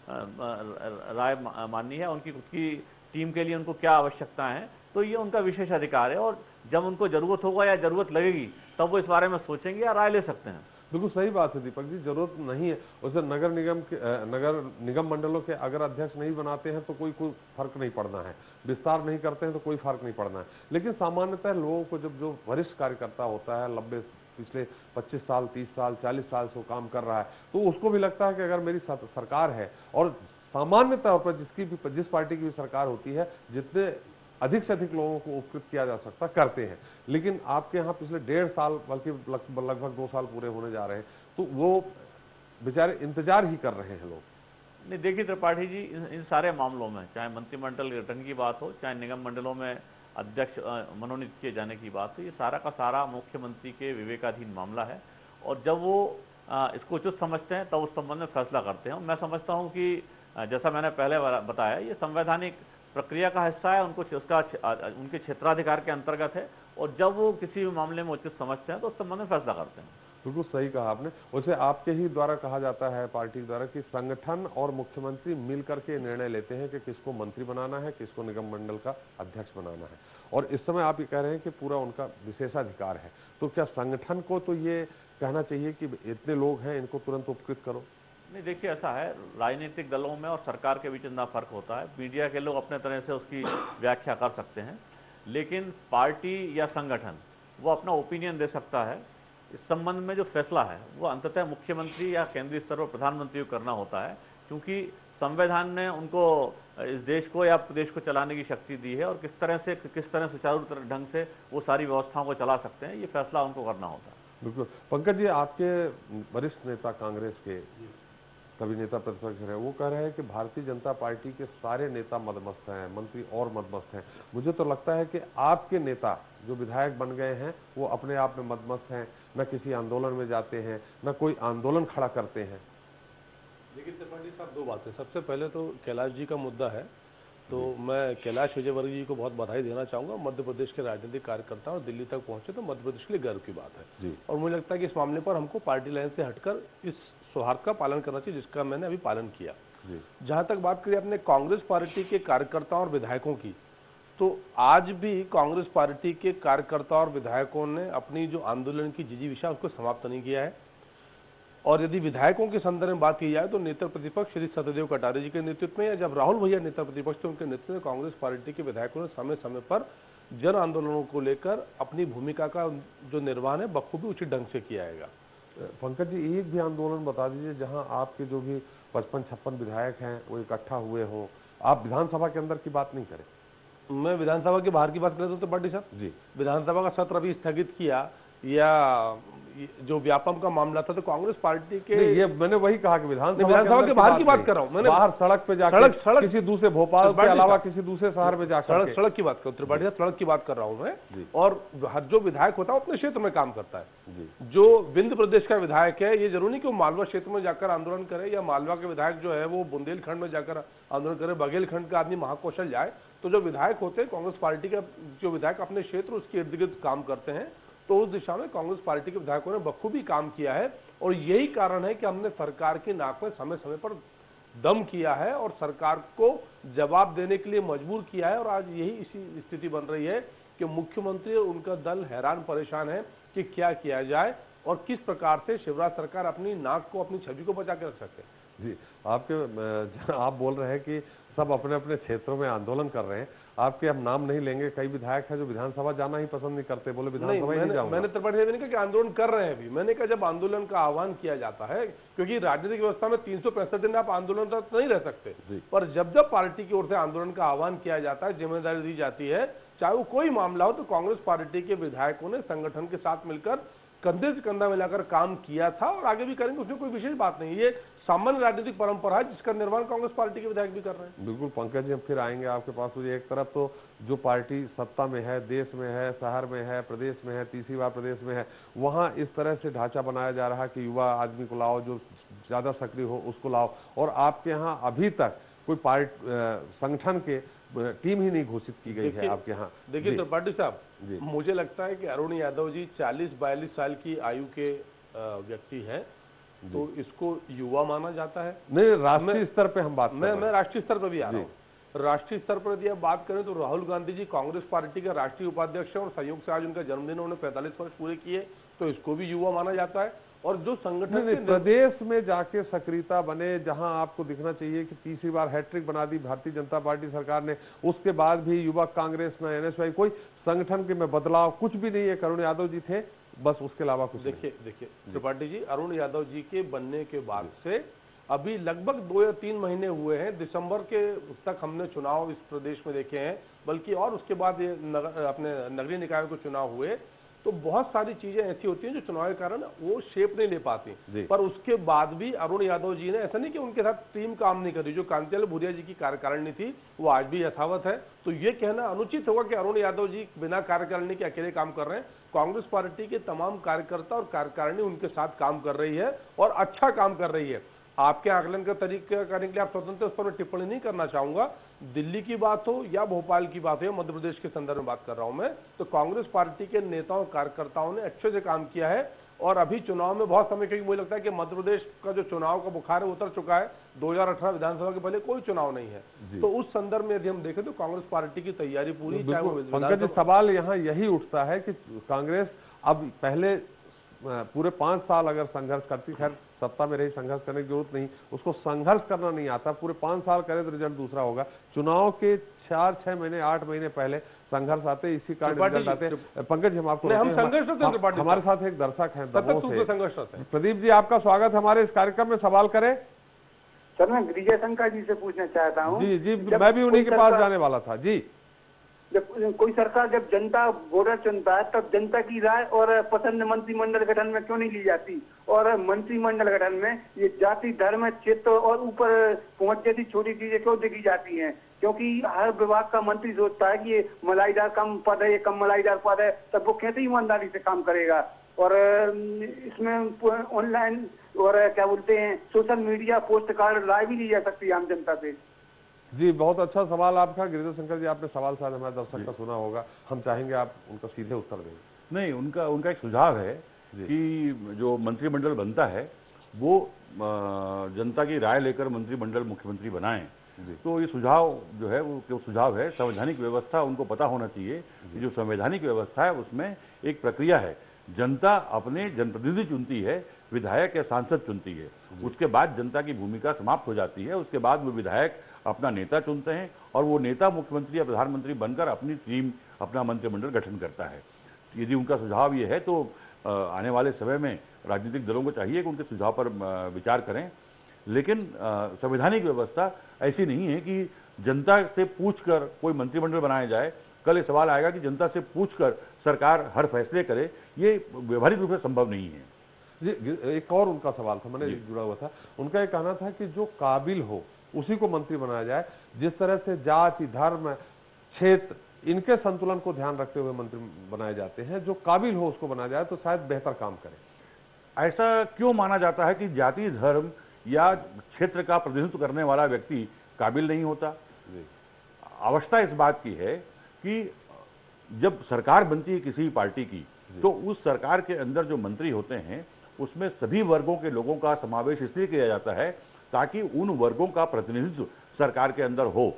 राय माननी है, उनकी खुद की टीम के लिए उनको क्या आवश्यकता है, तो ये उनका विशेष अधिकार है। और जब उनको जरूरत होगा या जरूरत लगेगी तब वो इस बारे में सोचेंगे या राय ले सकते हैं। बिल्कुल सही बात है दीपक जी, जरूरत नहीं है उसे। नगर निगम मंडलों के अगर अध्यक्ष नहीं बनाते हैं तो कोई फर्क नहीं पड़ना है, विस्तार नहीं करते हैं तो कोई फर्क नहीं पड़ना है। लेकिन सामान्यतः लोगों को जो वरिष्ठ कार्यकर्ता होता है, पिछले 25 साल, 30 साल, 40 साल से वो काम कर रहा है, तो उसको भी लगता है कि अगर मेरी सरकार है, और सामान्य तौर पर जिस पार्टी की भी सरकार होती है, जितने अधिक से अधिक लोगों को उपकृत किया जा सकता करते हैं। लेकिन आपके यहाँ पिछले 1.5 साल, बल्कि लगभग 2 साल पूरे होने जा रहे हैं, तो वो बेचारे इंतजार ही कर रहे हैं लोग। नहीं, देखिए त्रिपाठी जी, इन सारे मामलों में, चाहे मंत्रिमंडल गठन की बात हो, चाहे निगम मंडलों में अध्यक्ष मनोनीत किए जाने की बात हो, ये सारा का सारा मुख्यमंत्री के विवेकाधीन मामला है। और जब वो इसको उचित समझते हैं तब उस संबंध में फैसला करते हैं। मैं समझता हूँ कि जैसा मैंने पहले बताया, ये संवैधानिक प्रक्रिया का हिस्सा है, उनके क्षेत्राधिकार के अंतर्गत है। और जब वो किसी भी मामले में उचित समझते हैं तो उस संबंध में फैसला करते हैं। बिल्कुल सही कहा आपने। उसे आपके ही द्वारा कहा जाता है, पार्टी द्वारा, कि संगठन और मुख्यमंत्री मिलकर के निर्णय लेते हैं कि किसको मंत्री बनाना है, किसको निगम मंडल का अध्यक्ष बनाना है। और इस समय आप ये कह रहे हैं कि पूरा उनका विशेषाधिकार है, तो क्या संगठन को तो ये कहना चाहिए कि इतने लोग हैं, इनको तुरंत उपकृत करो? नहीं, देखिए ऐसा है, राजनीतिक दलों में और सरकार के बीच इतना फर्क होता है। मीडिया के लोग अपने तरह से उसकी व्याख्या कर सकते हैं, लेकिन पार्टी या संगठन वो अपना ओपिनियन दे सकता है। इस संबंध में जो फैसला है वो अंततः मुख्यमंत्री या केंद्रीय स्तर पर प्रधानमंत्री को करना होता है, क्योंकि संविधान ने उनको इस देश को या प्रदेश को चलाने की शक्ति दी है, और किस तरह सुचारू ढंग से वो सारी व्यवस्थाओं को चला सकते हैं, ये फैसला उनको करना होता है। बिल्कुल। पंकज जी, आपके वरिष्ठ नेता कांग्रेस के, सभी नेता प्रतिपक्ष रहे, वो कह रहे हैं कि भारतीय जनता पार्टी के सारे नेता मदमस्त हैं, मंत्री और मदमस्त हैं। मुझे तो लगता है कि आपके नेता जो विधायक बन गए हैं वो अपने आप में मदमस्त हैं, न किसी आंदोलन में जाते हैं, न कोई आंदोलन खड़ा करते हैं। देखिए त्रिपाठी साहब, 2 बातें। सबसे पहले तो कैलाश जी का मुद्दा है, तो मैं कैलाश विजयवर्गीय जी को बहुत बधाई देना चाहूँगा। मध्य प्रदेश के राजनीतिक कार्यकर्ता और दिल्ली तक पहुंचे तो मध्य प्रदेश के लिए गर्व की बात है जी। और मुझे लगता है कि इस मामले पर हमको पार्टी लाइन से हटकर इस सौहार्द का पालन करना चाहिए, जिसका मैंने अभी पालन किया। जहां तक बात करी आपने कांग्रेस पार्टी के कार्यकर्ताओं और विधायकों की, तो आज भी कांग्रेस पार्टी के कार्यकर्ताओं और विधायकों ने अपनी जो आंदोलन की जिजीविषा उसको समाप्त नहीं किया है। और यदि विधायकों के संदर्भ में बात की जाए तो नेता प्रतिपक्ष श्री सत्यदेव कटारे जी के नेतृत्व में, या जब राहुल भैया नेता प्रतिपक्ष थे उनके नेतृत्व में, कांग्रेस पार्टी के विधायकों ने समय समय पर जन आंदोलनों को लेकर अपनी भूमिका का जो निर्वहन है बखूबी उचित ढंग से किया है। पंकज जी, एक भी आंदोलन बता दीजिए जहां आपके जो भी 55-56 विधायक हैं वो इकट्ठा हुए हों। आप विधानसभा के अंदर की बात नहीं करें। मैं विधानसभा के बाहर की बात करें तो त्रिपाठी साहब जी, विधानसभा का सत्र अभी स्थगित किया या जो व्यापम का मामला था तो कांग्रेस पार्टी के नहीं, ये मैंने वही कहा कि विधानसभा के बाहर की बात कर रहा हूं मैंने। बाहर सड़क पे जाकर सड़क किसी दूसरे भोपाल के अलावा किसी दूसरे शहर में जाकर सड़क की बात करो त्रिपाठी साहब, सड़क की बात कर रहा हूं मैं। और जो विधायक होता है अपने क्षेत्र में काम करता है। जो विंध्य प्रदेश का विधायक है ये जरूरी नहीं कि वो मालवा क्षेत्र में जाकर आंदोलन करे, या मालवा के विधायक जो है वो बुंदेलखंड में जाकर आंदोलन करे, बघेलखंड का आदमी महाकौशल जाए। तो जो विधायक होते हैं कांग्रेस पार्टी का, जो विधायक अपने क्षेत्र उसके इर्द गिर्द काम करते हैं, तो उस दिशा में कांग्रेस पार्टी के विधायकों ने बखूबी काम किया है। और यही कारण है कि हमने सरकार की नाक में समय समय पर दम किया है और सरकार को जवाब देने के लिए मजबूर किया है। और आज यही इसी स्थिति बन रही है कि मुख्यमंत्री और उनका दल हैरान परेशान है कि क्या किया जाए और किस प्रकार से शिवराज सरकार अपनी नाक को, अपनी छवि को बचा के रख सकते हैं। जी, आप बोल रहे हैं कि सब अपने अपने क्षेत्रों में आंदोलन कर रहे हैं। आपके हम नाम नहीं लेंगे, कई विधायक हैं जो विधानसभा जाना ही पसंद नहीं करते, बोले विधानसभा ही नहीं जाऊंगा। मैंने त्रिपाठी साहब ने कहा कि आंदोलन कर रहे हैं अभी। मैंने कहा जब आंदोलन का आह्वान किया जाता है, क्योंकि राजनीतिक व्यवस्था में 365 दिन आप आंदोलनरत नहीं रह सकते, पर जब जब पार्टी की ओर से आंदोलन का आह्वान किया जाता है, जिम्मेदारी दी जाती है, चाहे वो कोई मामला हो, तो कांग्रेस पार्टी के विधायकों ने संगठन के साथ मिलकर कंधे से कंधा मिलाकर काम किया था और आगे भी करेंगे। उसमें कोई विशेष बात नहीं। ये सामान्य राजनीतिक परंपरा है जिसका निर्माण कांग्रेस पार्टी के विधायक भी कर रहे हैं। बिल्कुल पंकज जी, हम फिर आएंगे आपके पास। मुझे एक तरफ तो जो पार्टी सत्ता में है, देश में है, शहर में है, प्रदेश में है, तीसरी बार प्रदेश में है, वहां इस तरह से ढांचा बनाया जा रहा है कि युवा आदमी को लाओ, जो ज्यादा सक्रिय हो उसको लाओ। और आपके यहाँ अभी तक कोई संगठन के टीम ही नहीं घोषित की गई है आपके यहाँ। देखिए त्रिपाठी साहब, मुझे लगता है कि अरुण यादव जी 40-42 साल की आयु के व्यक्ति हैं, तो इसको युवा माना जाता है। नहीं, राष्ट्रीय स्तर पे हम बात मैं राष्ट्रीय स्तर पर भी आ रहा हूँ। राष्ट्रीय स्तर पर यदि आप बात करें तो राहुल गांधी जी कांग्रेस पार्टी के राष्ट्रीय उपाध्यक्ष हैं और संयोग से आज उनका जन्मदिन, उन्होंने 45 वर्ष पूरे किए, तो इसको भी युवा माना जाता है। और जो संगठन प्रदेश में जाके सक्रियता बने, जहां आपको दिखना चाहिए कि तीसरी बार हैट्रिक बना दी भारतीय जनता पार्टी सरकार ने, उसके बाद भी युवक कांग्रेस में एनएसवाई कोई संगठन के में बदलाव कुछ भी नहीं है। अरुण यादव जी थे बस, उसके अलावा कुछ। देखिए त्रिपाठी जी, अरुण यादव जी के बनने के बाद से अभी लगभग 2 या 3 महीने हुए हैं। दिसंबर के तक हमने चुनाव इस प्रदेश में देखे हैं, बल्कि और उसके बाद ये अपने नगरीय निकाय को चुनाव हुए, तो बहुत सारी चीजें ऐसी होती हैं जो चुनाव के कारण वो शेप नहीं ले पाती। पर उसके बाद भी अरुण यादव जी ने, ऐसा नहीं कि उनके साथ टीम काम नहीं कर रही, जो कांतिलाल भूरिया जी की कार्यकारिणी थी वो आज भी यथावत है। तो ये कहना अनुचित होगा कि अरुण यादव जी बिना कार्यकारिणी के अकेले काम कर रहे हैं। कांग्रेस पार्टी के तमाम कार्यकर्ता और कार्यकारिणी उनके साथ काम कर रही है और अच्छा काम कर रही है। आपके आकलन का तरीका करने के लिए आप स्वतंत्र, उस पर मैं टिप्पणी नहीं करना चाहूंगा। दिल्ली की बात हो या भोपाल की बात हो या मध्य प्रदेश के संदर्भ में बात कर रहा हूं मैं, तो कांग्रेस पार्टी के नेताओं कार्यकर्ताओं ने अच्छे से काम किया है। और अभी चुनाव में बहुत समय, क्योंकि मुझे लगता है कि मध्य प्रदेश का जो चुनाव का बुखार है उतर चुका है। 2018 विधानसभा के पहले कोई चुनाव नहीं है, तो उस संदर्भ में यदि हम देखें तो कांग्रेस पार्टी की तैयारी पूरी। पंकज जी, सवाल यहाँ यही उठता है कि कांग्रेस अब पहले पूरे 5 साल अगर संघर्ष करती, खैर सत्ता में रही, संघर्ष करने की जरूरत नहीं, उसको संघर्ष करना नहीं आता, पूरे 5 साल करे तो रिजल्ट दूसरा होगा। चुनाव के 4-6 महीने 8 महीने पहले संघर्ष आते, इसी कारण रिजल्ट आते। पंकज जी, हम आपको हमारे साथ एक दर्शक हैं प्रदीप जी, आपका स्वागत है हमारे इस कार्यक्रम में। सवाल करें सर। मैं गिरिजा शंकर जी से पूछना चाहता हूँ। जी, मैं भी उन्हीं के पास जाने वाला था। जी, जब कोई सरकार, जब जनता वोटर चुनता है, तब जनता की राय और पसंद मंत्रिमंडल गठन में क्यों नहीं ली जाती? और मंत्रिमंडल गठन में ये जाति, धर्म, क्षेत्र और ऊपर पहुंच जैसी छोटी चीजें क्यों देखी जाती हैं? क्योंकि हर विभाग का मंत्री सोचता है कि ये मलाईदार कम पद है, ये कम मलाईदार पद है, तब वो कैसे ईमानदारी से काम करेगा? और इसमें ऑनलाइन और क्या बोलते हैं, सोशल मीडिया पोस्ट कार्ड राय भी ली जा सकती है आम जनता से। जी, बहुत अच्छा सवाल आपका गिरिजा शंकर जी। आपने सवाल शायद हमारे दर्शक का सुना होगा, हम चाहेंगे आप उनका सीधे उत्तर दें। नहीं, उनका एक सुझाव है कि जो मंत्रिमंडल बनता है वो जनता की राय लेकर मंत्रिमंडल मुख्यमंत्री बनाएं। तो ये सुझाव जो है वो सुझाव है, संवैधानिक व्यवस्था उनको पता होना चाहिए कि जो संवैधानिक व्यवस्था है उसमें एक प्रक्रिया है। जनता अपने जनप्रतिनिधि चुनती है, विधायक या सांसद चुनती है, उसके बाद जनता की भूमिका समाप्त हो जाती है। उसके बाद वो विधायक अपना नेता चुनते हैं और वो नेता मुख्यमंत्री या प्रधानमंत्री बनकर अपनी टीम, अपना मंत्रिमंडल गठन करता है। यदि उनका सुझाव ये है तो आने वाले समय में राजनीतिक दलों को चाहिए कि उनके सुझाव पर विचार करें, लेकिन संवैधानिक व्यवस्था ऐसी नहीं है कि जनता से पूछकर कोई मंत्रिमंडल बनाया जाए। कल ये सवाल आएगा कि जनता से पूछकर सरकार हर फैसले करे, ये व्यवहारिक रूप से संभव नहीं है। जी, एक और उनका सवाल था, मैंने जुड़ा हुआ था, उनका ये कहना था कि जो काबिल हो उसी को मंत्री बनाया जाए। जिस तरह से जाति, धर्म, क्षेत्र, इनके संतुलन को ध्यान रखते हुए मंत्री बनाए जाते हैं, जो काबिल हो उसको बनाया जाए तो शायद बेहतर काम करे। ऐसा क्यों माना जाता है कि जाति, धर्म या क्षेत्र का प्रतिनिधित्व करने वाला व्यक्ति काबिल नहीं होता? अवस्था इस बात की है कि जब सरकार बनती है किसी पार्टी की, तो उस सरकार के अंदर जो मंत्री होते हैं उसमें सभी वर्गों के लोगों का समावेश इसलिए किया जाता है ताकि उन वर्गों का प्रतिनिधित्व सरकार के अंदर हो।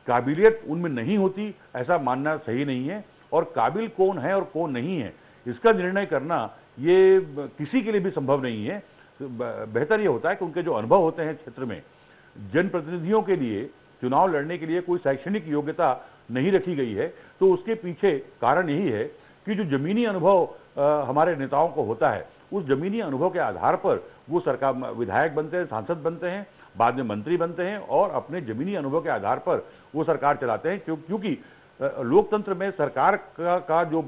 काबिलियत उनमें नहीं होती ऐसा मानना सही नहीं है, और काबिल कौन है और कौन नहीं है इसका निर्णय करना ये किसी के लिए भी संभव नहीं है। बेहतर ये होता है कि उनके जो अनुभव होते हैं क्षेत्र में, जनप्रतिनिधियों के लिए चुनाव लड़ने के लिए कोई शैक्षणिक योग्यता नहीं रखी गई है, तो उसके पीछे कारण यही है कि जो जमीनी अनुभव हमारे नेताओं को होता है, उस जमीनी अनुभव के आधार पर वो सरकार विधायक बनते हैं, सांसद बनते हैं, बाद में मंत्री बनते हैं और अपने जमीनी अनुभव के आधार पर वो सरकार चलाते हैं। क्योंकि लोकतंत्र में सरकार का जो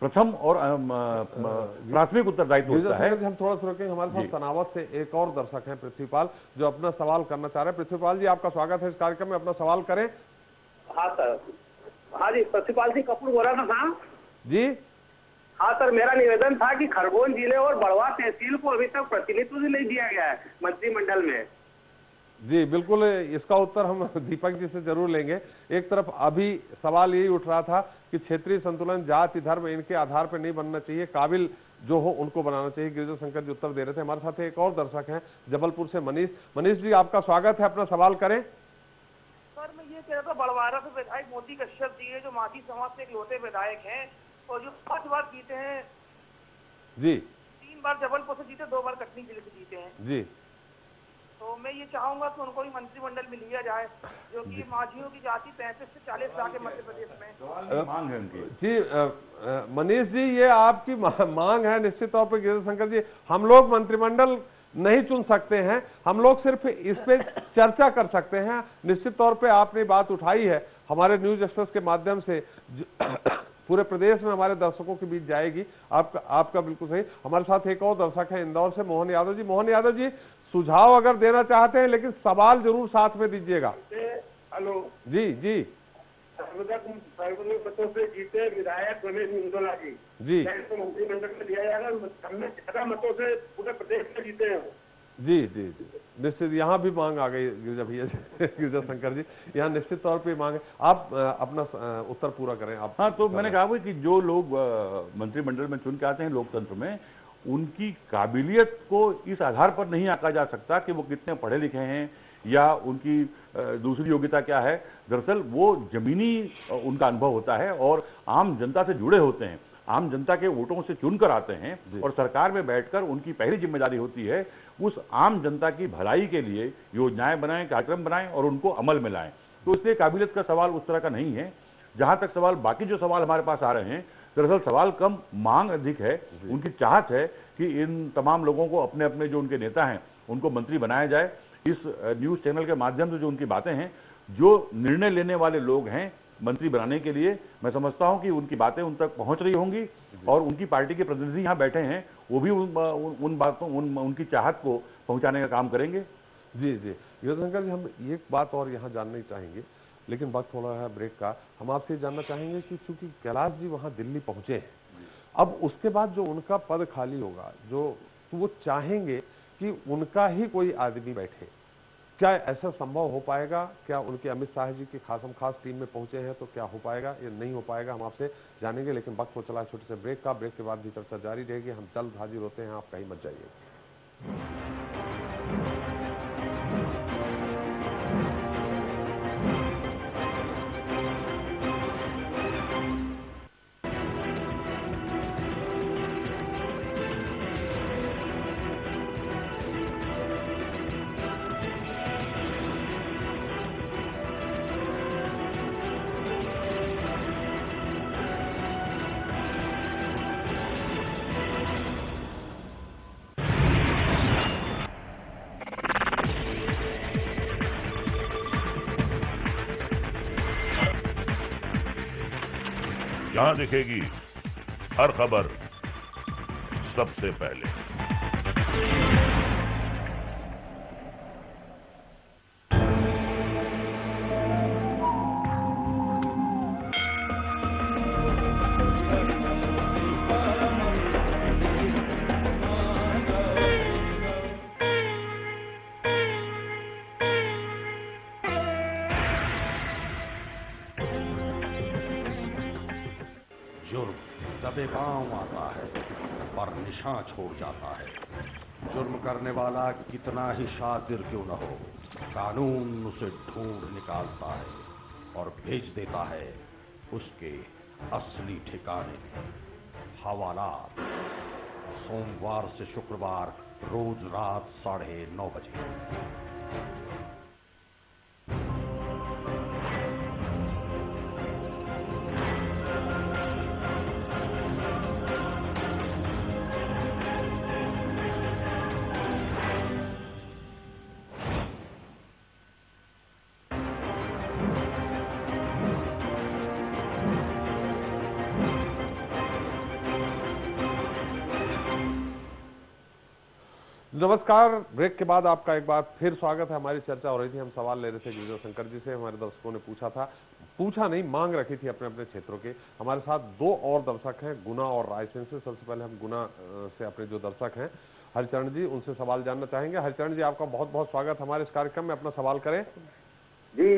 प्रथम और प्राथमिक उत्तरदायित्व होता है। हम थोड़ा सा रोकेंगे, हमारे साथ तनावत से एक और दर्शक हैं पृथ्वीपाल, जो अपना सवाल करना चाह रहे हैं। पृथ्वीपाल जी, आपका स्वागत है इस कार्यक्रम में, अपना सवाल करें। हाँ सर। हाँ जी, पृथ्वीपाल सिंह कपूर बोल रहा था जी। हाँ सर, मेरा निवेदन था कि खरगोन जिले और बड़वा तहसील को अभी तक प्रतिनिधित्व नहीं दिया गया है मंत्रिमंडल में। जी बिल्कुल, इसका उत्तर हम दीपक जी से जरूर लेंगे। एक तरफ अभी सवाल यही उठ रहा था कि क्षेत्रीय संतुलन, जाति, धर्म, इनके आधार पर नहीं बनना चाहिए, काबिल जो हो उनको बनाना चाहिए। गिरिजा शंकर जी उत्तर दे रहे थे। हमारे साथ एक और दर्शक हैं जबलपुर से मनीष। मनीष जी, आपका स्वागत है, अपना सवाल करें। सर, मैं ये कह रहा था, बड़वारा से विधायक मोती कश्यप जी है, जो माधी समाज से इकलौते विधायक हैं और जो 5 बार जीते हैं जी, 3 बार जबलपुर से जीते, 2 बार कटनी जिले से जीते हैं जी। तो मैं ये चाहूंगा कि उनको भी मंत्रिमंडल में लिया जाए, जो कि माझियों की जाति 35 से 40 लाख है मध्य प्रदेश में। मांग है उनकी। जी मनीष जी, ये आपकी मांग है निश्चित तौर पर। गिरिजा शंकर जी, हम लोग मंत्रिमंडल नहीं चुन सकते हैं, हम लोग सिर्फ इस पे चर्चा कर सकते हैं। निश्चित तौर पे आपने बात उठाई है, हमारे न्यूज एक्सप्रेस के माध्यम से पूरे प्रदेश में हमारे दर्शकों के बीच जाएगी। आपका बिल्कुल सही। हमारे साथ एक और दर्शक है इंदौर से, मोहन यादव जी। मोहन यादव जी, सुझाव अगर देना चाहते हैं लेकिन सवाल जरूर साथ में दीजिएगा। हेलो जी जी। सार्वजनिक मतों से जीते विधायक रमेश इंदौला जी जी, मंत्रिमंडल में दिया जाएगा। हमने ज्यादा मतों से पूरे प्रदेश में जीते हैं। जी जी जी, निश्चित यहाँ भी मांग आ गई गिरिजा भैया गिरिजा शंकर जी, यहाँ निश्चित तौर पे मांग है। आप अपना उत्तर पूरा करें आप। हाँ, तो मैंने कहा कि जो लोग मंत्रिमंडल में चुन के आते हैं लोकतंत्र में, उनकी काबिलियत को इस आधार पर नहीं आंका जा सकता कि वो कितने पढ़े लिखे हैं या उनकी दूसरी योग्यता क्या है। दरअसल वो जमीनी उनका अनुभव होता है और आम जनता से जुड़े होते हैं, आम जनता के वोटों से चुनकर आते हैं और सरकार में बैठकर उनकी पहली जिम्मेदारी होती है उस आम जनता की भलाई के लिए योजनाएं बनाएं, कार्यक्रम बनाएं और उनको अमल में लाएं। तो इसलिए काबिलियत का सवाल उस तरह का नहीं है। जहां तक सवाल बाकी जो सवाल हमारे पास आ रहे हैं, दरअसल सवाल कम, मांग अधिक है। उनकी चाहत है कि इन तमाम लोगों को अपने अपने जो उनके नेता हैं उनको मंत्री बनाया जाए। इस न्यूज चैनल के माध्यम से जो उनकी बातें हैं, जो निर्णय लेने वाले लोग हैं मंत्री बनाने के लिए, मैं समझता हूं कि उनकी बातें उन तक पहुंच रही होंगी और उनकी पार्टी के प्रतिनिधि यहां बैठे हैं, वो भी उन बातों उनकी चाहत को पहुंचाने का काम करेंगे। जी जी। गिरिजा शंकर जी, हम एक बात और यहाँ जानना चाहेंगे, लेकिन वक्त थोड़ा है ब्रेक का। हम आपसे जानना चाहेंगे कि चूंकि कैलाश जी वहाँ दिल्ली पहुंचे हैं, अब उसके बाद जो उनका पद खाली होगा, जो तो वो चाहेंगे कि उनका ही कोई आदमी बैठे। क्या ऐसा संभव हो पाएगा? क्या उनके अमित शाह जी की खास टीम में पहुंचे हैं तो क्या हो पाएगा या नहीं हो पाएगा, हम आपसे जानेंगे। लेकिन वक्त हो चला छोटे से ब्रेक का। ब्रेक के बाद भी चर्चा जारी रहेगी। हम जल्द हाजिर होते हैं, आप कहीं मत जाइए। जहां दिखेगी हर खबर सबसे पहले। जुर्म दबे पांव आता है पर निशान छोड़ जाता है। जुर्म करने वाला कितना ही शातिर क्यों न हो, कानून उसे ढूंढ निकालता है और भेज देता है उसके असली ठिकाने। हवालात सोमवार से शुक्रवार रोज रात 9:30 बजे। नमस्कार। ब्रेक के बाद आपका एक बार फिर स्वागत है। हमारी चर्चा हो रही थी, हम सवाल ले रहे थे गिरिजा शंकर जी से। हमारे दर्शकों ने पूछा नहीं, मांग रखी थी अपने अपने क्षेत्रों के। हमारे साथ दो और दर्शक हैं, गुना और रायसेन से। सबसे पहले हम गुना से अपने जो दर्शक हैं हरिचरण जी, उनसे सवाल जानना चाहेंगे। हरिचरण जी, आपका बहुत बहुत स्वागत हमारे इस कार्यक्रम में। अपना सवाल करें। जी,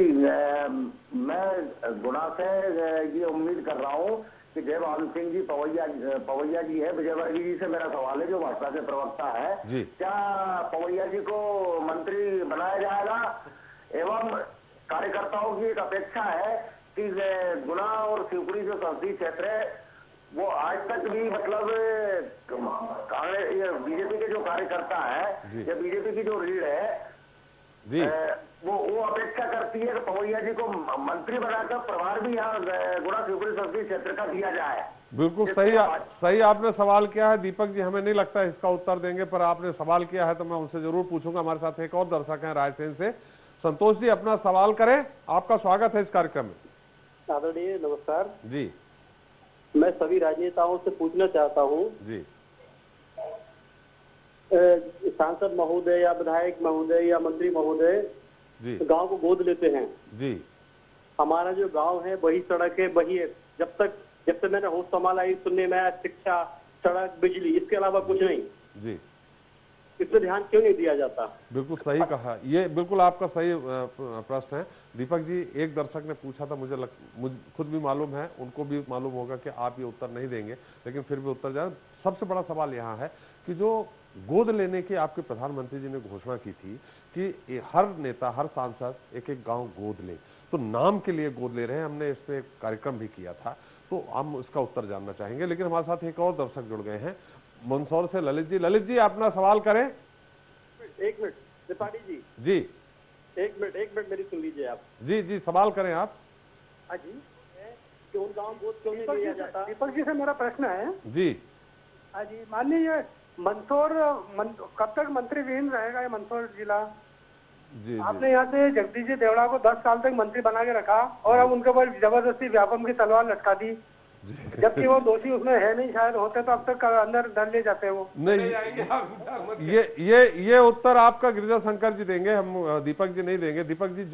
मैं गुना से ये उम्मीद कर रहा हूँ कि जयभान सिंह जी पवैया जी है, विजयवर्गीय जी से मेरा सवाल है जो भाजपा के प्रवक्ता है जी। क्या पवैया जी को मंत्री बनाया जाएगा? एवं कार्यकर्ताओं की एक अपेक्षा है कि गुना और शिवपुरी जो संसदीय क्षेत्र है वो आज तक भी मतलब बीजेपी के जो कार्यकर्ता है या बीजेपी की जो रीढ़ है जी, वो अपेक्षा करती है कि पवैया जी को मंत्री बनाकर प्रभार भी यहाँ गुना शिवपुरी संसदीय क्षेत्र का दिया जाए। बिल्कुल सही आपने सवाल किया है। दीपक जी, हमें नहीं लगता इसका उत्तर देंगे, पर आपने सवाल किया है तो मैं उनसे जरूर पूछूंगा। हमारे साथ एक और दर्शक हैं रायसेन से, संतोष जी, अपना सवाल करें। आपका स्वागत है इस कार्यक्रम में। आदरणीय नमस्कार जी। मैं सभी राजनेताओं से पूछना चाहता हूँ जी, सांसद महोदय या विधायक महोदय या मंत्री महोदय गांव को गोद लेते हैं जी। हमारा जो गांव है वही सड़क है, वही है। जब से मैंने होश संभाला ही सुनने में आया शिक्षा, सड़क, बिजली, इसके अलावा कुछ नहीं जी। इस पर ध्यान क्यों नहीं दिया जाता? बिल्कुल सही कहा, ये बिल्कुल आपका सही प्रश्न है। दीपक जी, एक दर्शक ने पूछा था, मुझे खुद भी मालूम है, उनको भी मालूम होगा कि आप ये उत्तर नहीं देंगे, लेकिन फिर भी उत्तर जाए। सबसे बड़ा सवाल यहाँ है कि जो गोद लेने की आपके प्रधानमंत्री जी ने घोषणा की थी कि हर नेता, हर सांसद एक एक गांव गोद ले, तो नाम के लिए गोद ले रहे हैं। हमने इस पे एक कार्यक्रम भी किया था, तो हम इसका उत्तर जानना चाहेंगे। लेकिन हमारे साथ एक और दर्शक जुड़ गए हैं, मंदसौर से ललित जी। ललित जी, अपना सवाल करें। एक मिनट त्रिपाठी जी। जी, एक मिनट मेरी सुन लीजिए आप। जी, सवाल करें आप। हाँ जी, कि उन गाँव गोद क्यों नहीं लिया जाता? दीपक जी से मेरा प्रश्न है। जी। हाँ जी, माननीय मंदसौर कब तक मंत्री विहीन रहेगा ये मंदसौर जिला? जी, आपने यहाँ से जगदीश जी देवड़ा को 10 साल तक मंत्री बना के रखा और अब उनके ऊपर जबरदस्ती व्यापम की तलवार लटका दी, जबकि वो दोषी उसमें है नहीं। शायद होते तो अब तक अंदर डर ले जाते वो। नहीं, ये उत्तर आपका गिरिजा शंकर जी देंगे, हम दीपक जी नहीं देंगे। दीपक जी,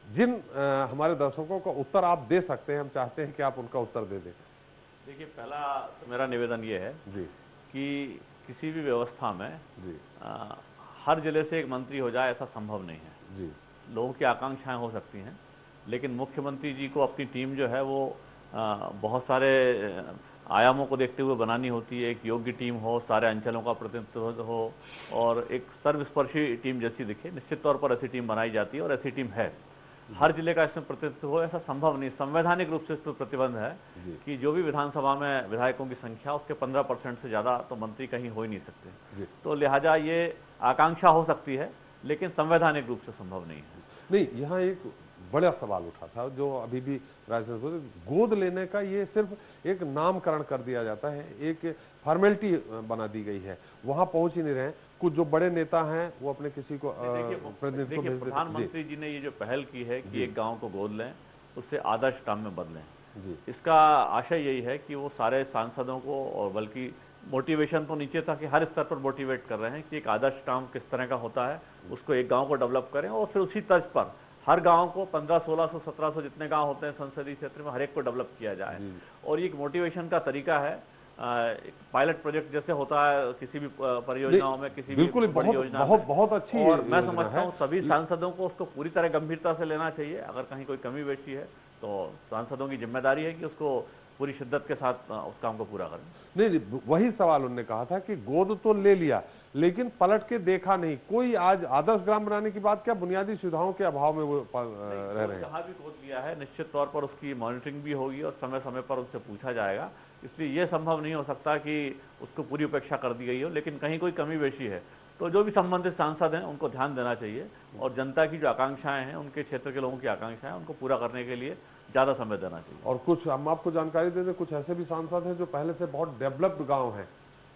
जिन हमारे दर्शकों का उत्तर आप दे सकते हैं, हम चाहते हैं कि आप उनका उत्तर दे दें। देखिए, पहला तो मेरा निवेदन ये है जी कि किसी भी व्यवस्था में हर जिले से एक मंत्री हो जाए, ऐसा संभव नहीं है जी। लोगों की आकांक्षाएं हो सकती हैं, लेकिन मुख्यमंत्री जी को अपनी टीम जो है वो बहुत सारे आयामों को देखते हुए बनानी होती है। एक योग्य टीम हो, सारे अंचलों का प्रतिनिधित्व हो और एक सर्वस्पर्शी टीम जैसी दिखे। निश्चित तौर पर ऐसी टीम बनाई जाती है और ऐसी टीम है। हर जिले का इसमें प्रतिनिधित्व हो, ऐसा संभव नहीं। संवैधानिक रूप से इस पर प्रतिबंध है कि जो भी विधानसभा में विधायकों की संख्या, उसके 15% से ज्यादा तो मंत्री कहीं हो ही नहीं सकते। तो लिहाजा ये आकांक्षा हो सकती है, लेकिन संवैधानिक रूप से संभव नहीं है। नहीं, यहाँ एक बड़ा सवाल उठा था जो अभी भी राजनीति, गोद लेने का ये सिर्फ एक नामकरण कर दिया जाता है, एक फॉर्मेलिटी बना दी गई है, वहां पहुंच ही नहीं रहे। कुछ जो बड़े नेता हैं वो अपने किसी को प्रतिनिधित्व भेज देते। प्रधानमंत्री जी ने ये जो पहल की है कि एक गांव को गोद लें, उससे आदर्श काम में बदलें। इसका आशय यही है कि वो सारे सांसदों को, और बल्कि मोटिवेशन तो नीचे था कि हर स्तर पर मोटिवेट कर रहे हैं कि एक आदर्श गांव किस तरह का होता है, उसको एक गांव को डेवलप करें और फिर उसी तर्ज पर हर गांव को 1500, 1600, 1700 जितने गांव होते हैं संसदीय क्षेत्र में, हर एक को डेवलप किया जाए। और ये एक मोटिवेशन का तरीका है, पायलट प्रोजेक्ट जैसे होता है किसी भी परियोजनाओं में, किसी भी परियोजना में। बहुत अच्छी, और मैं समझता हूँ सभी सांसदों को उसको पूरी तरह गंभीरता से लेना चाहिए। अगर कहीं कोई कमी बेशी है तो सांसदों की जिम्मेदारी है कि उसको पूरी शिद्दत के साथ उस काम को पूरा करें। नहीं, वही सवाल उन्होंने कहा था कि गोद तो ले लिया लेकिन पलट के देखा नहीं। कोई आज आदर्श ग्राम बनाने की बात, क्या बुनियादी सुविधाओं के अभाव में वो रह रहे हैं? जहाँ भी गोद लिया है निश्चित तौर पर उसकी मॉनिटरिंग भी होगी और समय समय पर उससे पूछा जाएगा। इसलिए ये संभव नहीं हो सकता कि उसको पूरी उपेक्षा कर दी गई हो, लेकिन कहीं कोई कमी बेशी है तो जो भी संबंधित सांसद हैं उनको ध्यान देना चाहिए और जनता की जो आकांक्षाएं हैं, उनके क्षेत्र के लोगों की आकांक्षाएं, उनको पूरा करने के लिए ज्यादा समय देना चाहिए। और कुछ हम आपको जानकारी दे दें, कुछ ऐसे भी सांसद हैं जो पहले से बहुत डेवलप्ड गांव हैं,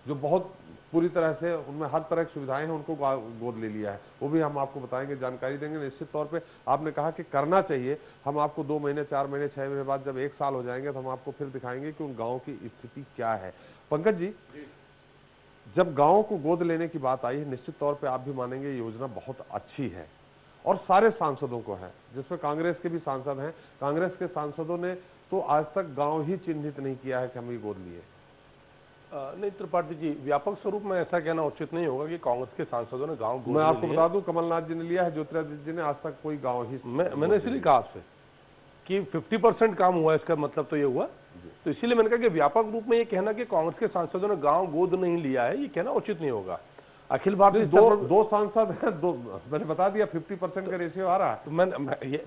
जो बहुत पूरी तरह से उनमें हर तरह की सुविधाएं हैं, उनको गोद ले लिया है। वो भी हम आपको बताएंगे, जानकारी देंगे निश्चित तौर पे। आपने कहा कि करना चाहिए, हम आपको 2 महीने, 4 महीने, 6 महीने बाद जब 1 साल हो जाएंगे तो हम आपको फिर दिखाएंगे कि उन गाँव की स्थिति क्या है। पंकज जी, जब गाँव को गोद लेने की बात आई है, निश्चित तौर पर आप भी मानेंगे ये योजना बहुत अच्छी है और सारे सांसदों को है, जिसमें कांग्रेस के भी सांसद हैं। कांग्रेस के सांसदों ने तो आज तक गांव ही चिन्हित नहीं किया है कि हम ये गोद लिए। नहीं त्रिपाठी जी, व्यापक स्वरूप में ऐसा कहना उचित नहीं होगा कि कांग्रेस के सांसदों ने गांव गोद। मैं आपको बता दूं, कमलनाथ जी ने लिया है, ज्योतिरादित्य जी ने आज तक कोई गांव ही। मैंने इसलिए कहा आपसे कि 50% काम हुआ, इसका मतलब तो ये हुआ। तो इसीलिए मैंने कहा कि व्यापक रूप में ये कहना कि कांग्रेस के सांसदों ने गांव गोद नहीं लिया है, ये कहना उचित नहीं होगा। अखिल भारतीय दो सांसद हैं, मैंने बता दिया 50% का रेशियो आ रहा है।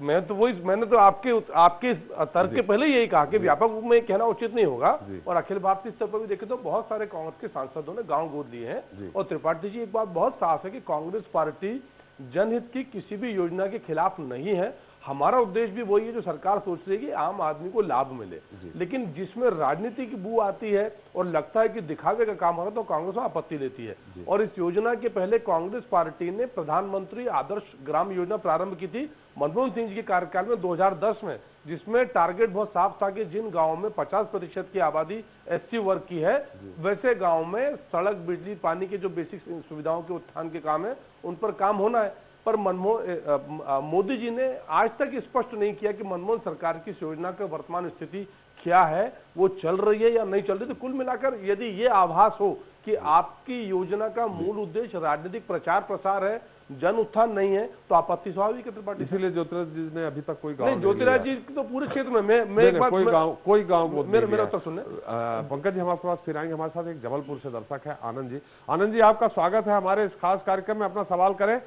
मैंने तो आपके तर्क के पहले यही कहा कि व्यापक रूप में कहना उचित नहीं होगा। और अखिल भारतीय स्तर पर भी देखें तो बहुत सारे कांग्रेस के सांसदों ने गांव गोद लिए हैं। और त्रिपाठी जी, एक बात बहुत साफ है कि कांग्रेस पार्टी जनहित की किसी भी योजना के खिलाफ नहीं है। हमारा उद्देश्य भी वही है जो सरकार सोच रही है कि आम आदमी को लाभ मिले, लेकिन जिसमें राजनीति की बू आती है और लगता है कि दिखावे का काम हो रहा है तो कांग्रेस आपत्ति लेती है। और इस योजना के पहले कांग्रेस पार्टी ने प्रधानमंत्री आदर्श ग्राम योजना प्रारंभ की थी मनमोहन सिंह जी के कार्यकाल में 2010 में, जिसमें टारगेट बहुत साफ था कि जिन गांवों में 50% की आबादी एससी वर्ग की है, वैसे गांव में सड़क, बिजली, पानी के जो बेसिक सुविधाओं के उत्थान के काम है उन पर काम होना है। पर मोदी जी ने आज तक स्पष्ट नहीं किया कि मनमोहन सरकार की इस योजना की वर्तमान स्थिति क्या है, वो चल रही है या नहीं चल रही। तो कुल मिलाकर यदि ये आभास हो कि आपकी योजना का मूल उद्देश्य राजनीतिक प्रचार प्रसार है, जन उत्थान नहीं है, तो आपत्ति स्वाभाविक है त्रिपाठी। इसीलिए ज्योतिरादित्य जी ने अभी तक कोई गांव नहीं, ज्योतिरादित्य जी तो पूरे क्षेत्र में मैं एक बात, कोई गांव मेरा उत्तर सुनने। पंकज जी, हम आपके पास फिर आएंगे। हमारे साथ एक जबलपुर से दर्शक है, आनंद जी। आनंद जी, आपका स्वागत है हमारे इस खास कार्यक्रम में, अपना सवाल करें।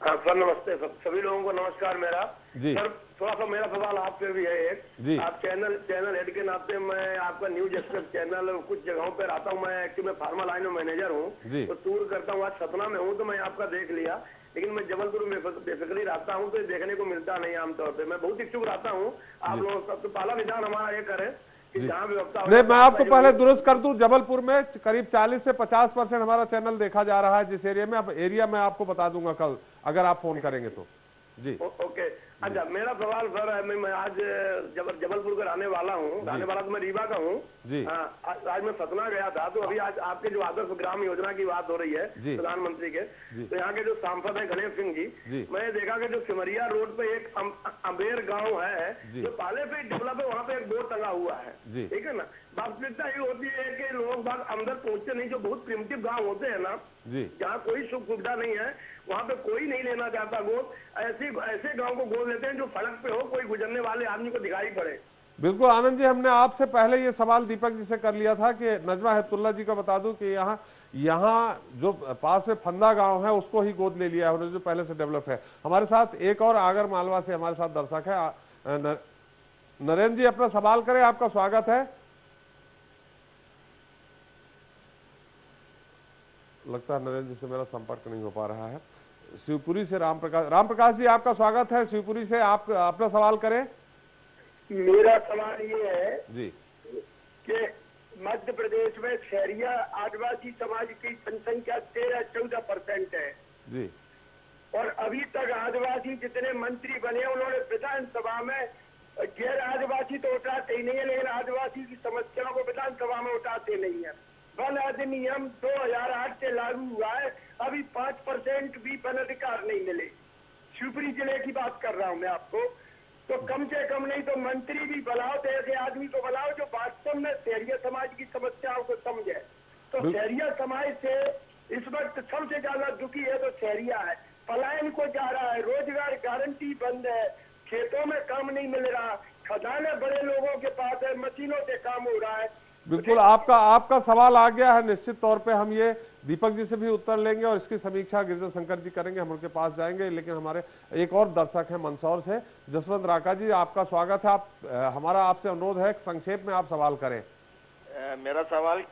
हाँ सर, नमस्ते। सभी लोगों को नमस्कार मेरा जी। सर, थोड़ा सा मेरा सवाल आपसे भी है एक जी। आप चैनल हेड के नाते मैं आपका न्यूज एक्सप्रेस चैनल कुछ जगहों पे रहता हूँ। मैं एक्चुअली फार्मा लाइन में मैनेजर हूँ, तो टूर करता हूँ। आज सतना में हूँ तो मैं आपका देख लिया, लेकिन मैं जबलपुर में बेफिक्री रहता हूँ तो देखने को मिलता नहीं आमतौर पर। मैं बहुत इच्छुक रहता हूँ आप लोगों का, तो पहला विधान हमारा ये करें कि जहाँ व्यवस्था। नहीं, मैं आपको पहले दुरुस्त कर दूं, जबलपुर में करीब 40 से 50% हमारा चैनल देखा जा रहा है जिस एरिया में। अब एरिया मैं आपको बता दूंगा कल, अगर आप फोन करेंगे तो। जी ओके। अच्छा, मेरा सवाल सर है, मैं आज जबलपुर का रहने वाला हूँ, तो मैं रीवा का हूँ जी। आज मैं सतना गया था, तो अभी आज आपके जो आदर्श ग्राम योजना की बात हो रही है प्रधानमंत्री के, तो यहाँ के जो सांसद है गणेश सिंह जी, मैंने देखा कि जो सिमरिया रोड पे एक अम्बेर गाँव है जो पहले से डेवलप है, वहाँ पे एक बोर्ड लगा हुआ है, ठीक है ना। वास्तविकता ये होती है कि लोग बाग अंदर पहुंचते नहीं, जो बहुत प्रिमिटिव गांव होते हैं ना, जहाँ कोई सुख सुविधा नहीं है, वहाँ पे कोई नहीं लेना चाहता गोद। ऐसे गांव को गोद लेते हैं जो सड़क पे हो, कोई गुजरने वाले आदमी को दिखाई पड़े। बिल्कुल आनंद जी, हमने आपसे पहले ये सवाल दीपक जी से कर लिया था कि नजमा हेपतुल्ला जी को बता दूं कि यहाँ जो पास में फंदा गांव है उसको ही गोद ले लिया है जो पहले से डेवलप है। हमारे साथ एक और आगर मालवा से हमारे साथ दर्शक है, नरेंद्र जी, अपना सवाल करें, आपका स्वागत है। लगता है नरेंद्र जी से मेरा संपर्क नहीं हो पा रहा है। शिवपुरी से राम प्रकाश जी, आपका स्वागत है शिवपुरी से, आप अपना सवाल करें। मेरा सवाल ये है जी कि मध्य प्रदेश में शहरिया आदिवासी समाज की जनसंख्या 13-14% है जी, और अभी तक आदिवासी जितने मंत्री बने उन्होंने विधानसभा में गैर आदिवासी तो उठाते ही नहीं है, लेकिन आदिवासी की समस्याओं को विधानसभा में उठाते नहीं है। वन अधिनियम 2008 से लागू हुआ है, अभी 5% भी वन अधिकार नहीं मिले। शिवपुरी जिले की बात कर रहा हूँ मैं आपको। तो कम से कम नहीं तो मंत्री भी बुलाओ, तो ऐसे आदमी को बुलाओ जो वास्तव में शहरिया समाज की समस्याओं को समझे। तो शहरिया समाज से इस वक्त सबसे ज्यादा दुखी है तो शहरिया है, पलायन को जा रहा है, रोजगार गारंटी बंद है, खेतों में काम नहीं मिल रहा, खदानें बड़े लोगों के पास है, मशीनों से काम हो रहा है। बिल्कुल, आपका सवाल आ गया है। निश्चित तौर पे हम ये दीपक जी से भी उत्तर लेंगे और इसकी समीक्षा गिरिजा शंकर जी करेंगे, हम उनके पास जाएंगे। लेकिन हमारे एक और दर्शक हैं मंदसौर से, जसवंत राका जी, आपका स्वागत है। हमारा आपसे अनुरोध है संक्षेप में आप सवाल करें। मेरा सवाल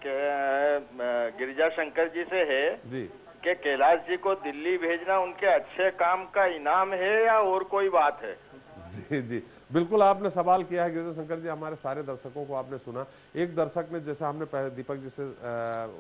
गिरिजा शंकर जी से है जी कि कैलाश जी को दिल्ली भेजना उनके अच्छे काम का इनाम है या और कोई बात है? जी जी बिल्कुल, आपने सवाल किया है गिरिजा शंकर जी। हमारे सारे दर्शकों को आपने सुना। एक दर्शक ने, जैसे हमने पहले दीपक जी से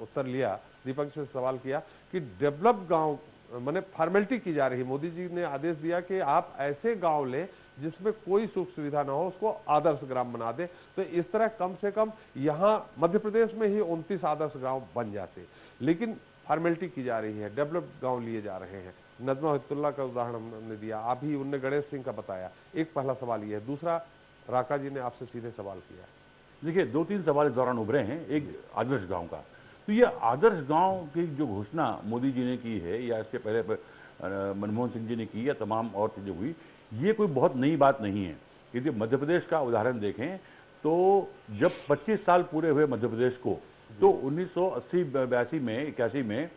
उत्तर लिया, दीपक से सवाल किया कि डेवलप गांव माने फॉर्मेलिटी की जा रही है। मोदी जी ने आदेश दिया कि आप ऐसे गांव लें जिसमें कोई सुख सुविधा ना हो, उसको आदर्श ग्राम बना दे। तो इस तरह कम से कम यहाँ मध्य प्रदेश में ही 29 आदर्श गांव बन जाते, लेकिन फॉर्मेलिटी की जा रही है, डेवलप गांव लिए जा रहे हैं। नजमा हितुल्लाह का उदाहरण हमने दिया, अभी उनने गणेश सिंह का बताया। एक पहला सवाल ये है। दूसरा, राका जी ने आपसे सीधे सवाल किया। देखिए, 2-3 सवाल इस दौरान उभरे हैं। एक आदर्श गांव का, तो ये आदर्श गांव की जो घोषणा मोदी जी ने की है या इसके पहले मनमोहन सिंह जी ने की या तमाम और चीजें हुई, ये कोई बहुत नई बात नहीं है। यदि मध्य प्रदेश का उदाहरण देखें तो जब 25 साल पूरे हुए मध्य प्रदेश को, तो 1980-82 में 81 में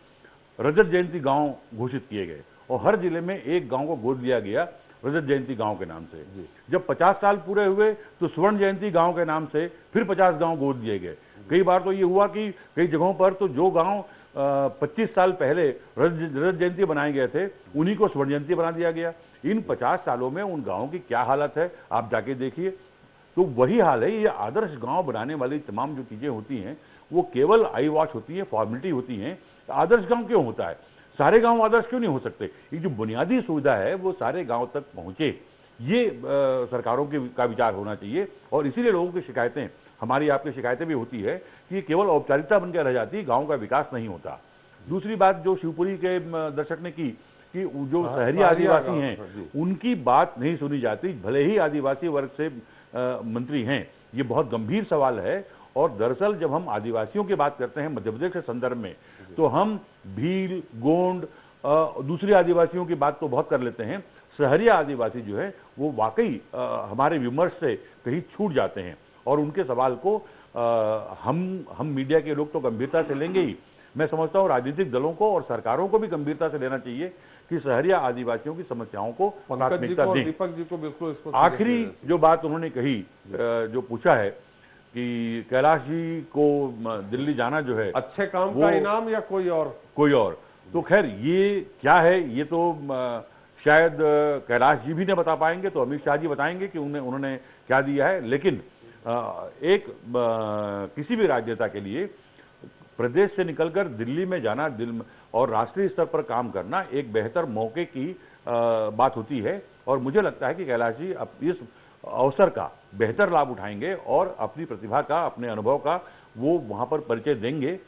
रजत जयंती गांव घोषित किए गए और हर जिले में एक गांव को गोद दिया गया रजत जयंती गांव के नाम से। जब 50 साल पूरे हुए तो स्वर्ण जयंती गांव के नाम से फिर 50 गांव गोद दिए गए। कई बार तो ये हुआ कि कई जगहों पर तो जो गांव 25 साल पहले रजत जयंती बनाए गए थे उन्हीं को स्वर्ण जयंती बना दिया गया। इन 50 सालों में उन गांवों की क्या हालत है आप जाके देखिए। तो वही हाल है। ये आदर्श गांव बनाने वाली तमाम जो चीजें होती हैं वो केवल आई वॉश होती है, फॉर्मेलिटी होती है। आदर्श गांव क्यों होता है? सारे गांव आदर्श क्यों नहीं हो सकते? ये जो बुनियादी सुविधा है वो सारे गांव तक पहुंचे, ये सरकारों का विचार होना चाहिए। और इसीलिए लोगों की शिकायतें, हमारी आपकी शिकायतें भी होती है कि ये केवल औपचारिकता बनकर रह जाती, गांव का विकास नहीं होता। दूसरी बात जो शिवपुरी के दर्शक ने की कि जो शहरी आदिवासी हैं उनकी बात नहीं सुनी जाती, भले ही आदिवासी वर्ग से मंत्री हैं। ये बहुत गंभीर सवाल है। और दरअसल जब हम आदिवासियों की बात करते हैं मध्य प्रदेश के संदर्भ में, तो हम भील, गोंड, दूसरे आदिवासियों की बात तो बहुत कर लेते हैं। शहरिया आदिवासी जो है वो वाकई हमारे विमर्श से कहीं छूट जाते हैं और उनके सवाल को हम मीडिया के लोग तो गंभीरता से लेंगे ही। मैं समझता हूँ राजनीतिक दलों को और सरकारों को भी गंभीरता से लेना चाहिए कि शहरिया आदिवासियों की समस्याओं को प्राथमिकता दें। दीपक जी को बिल्कुल आखिरी जो बात उन्होंने कही, जो पूछा है कि कैलाश जी को दिल्ली जाना जो है अच्छे काम का इनाम या कोई और, तो खैर ये क्या है ये तो शायद कैलाश जी भी नहीं बता पाएंगे, तो अमित शाह जी बताएंगे कि उन्होंने क्या दिया है। लेकिन किसी भी राजनेता के लिए प्रदेश से निकलकर दिल्ली में जाना और राष्ट्रीय स्तर पर काम करना एक बेहतर मौके की बात होती है। और मुझे लगता है कि कैलाश जी अब इस अवसर का बेहतर लाभ उठाएंगे और अपनी प्रतिभा का, अपने अनुभव का वो वहां पर परिचय देंगे।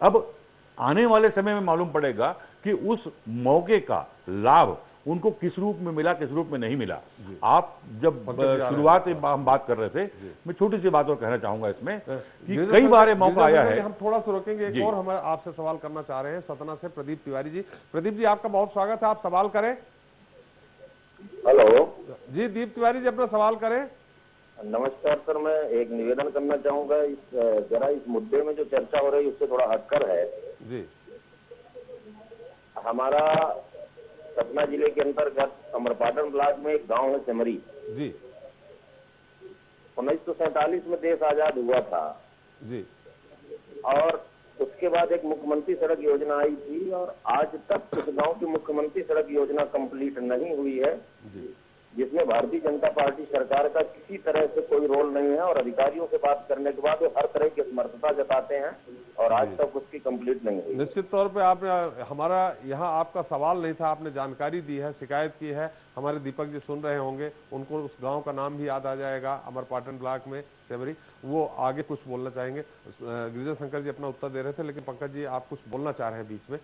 अब आने वाले समय में मालूम पड़ेगा कि उस मौके का लाभ उनको किस रूप में मिला, किस रूप में नहीं मिला। आप जब शुरुआत में हम बात कर रहे थे, मैं छोटी सी बात और कहना चाहूंगा इसमें कि कई बार मौका आया है। हम थोड़ा सा रोकेंगे, एक और हम आपसे सवाल करना चाह रहे हैं सतना से प्रदीप तिवारी जी। प्रदीप जी आपका बहुत स्वागत है, आप सवाल करें। हेलो जी दीप तिवारी जी अपना सवाल करें। नमस्कार सर, मैं एक निवेदन करना चाहूंगा। जरा इस मुद्दे में जो चर्चा हो रही है उससे थोड़ा हटकर है जी। हमारा सतना जिले के अंतर्गत अमरपाटन ब्लॉक में एक गांव है सिमरी जी। 1947 में देश आजाद हुआ था जी, और उसके बाद एक मुख्यमंत्री सड़क योजना आई थी और आज तक उस गांव की मुख्यमंत्री सड़क योजना कंप्लीट नहीं हुई है। जिसमें भारतीय जनता पार्टी सरकार का किसी तरह से कोई रोल नहीं है और अधिकारियों से बात करने के बाद वो हर तरह की समर्थता जताते हैं और आज तक उसकी कंप्लीट नहीं हुई। निश्चित तौर पे आपने हमारा यहाँ आपका सवाल नहीं था, आपने जानकारी दी है, शिकायत की है। हमारे दीपक जी सुन रहे होंगे, उनको उस गांव का नाम भी याद आ जाएगा, अमरपाटन ब्लॉक में सेवरी। वो आगे कुछ बोलना चाहेंगे। गिरिजा शंकर जी अपना उत्तर दे रहे थे, लेकिन पंकज जी आप कुछ बोलना चाह रहे हैं बीच में।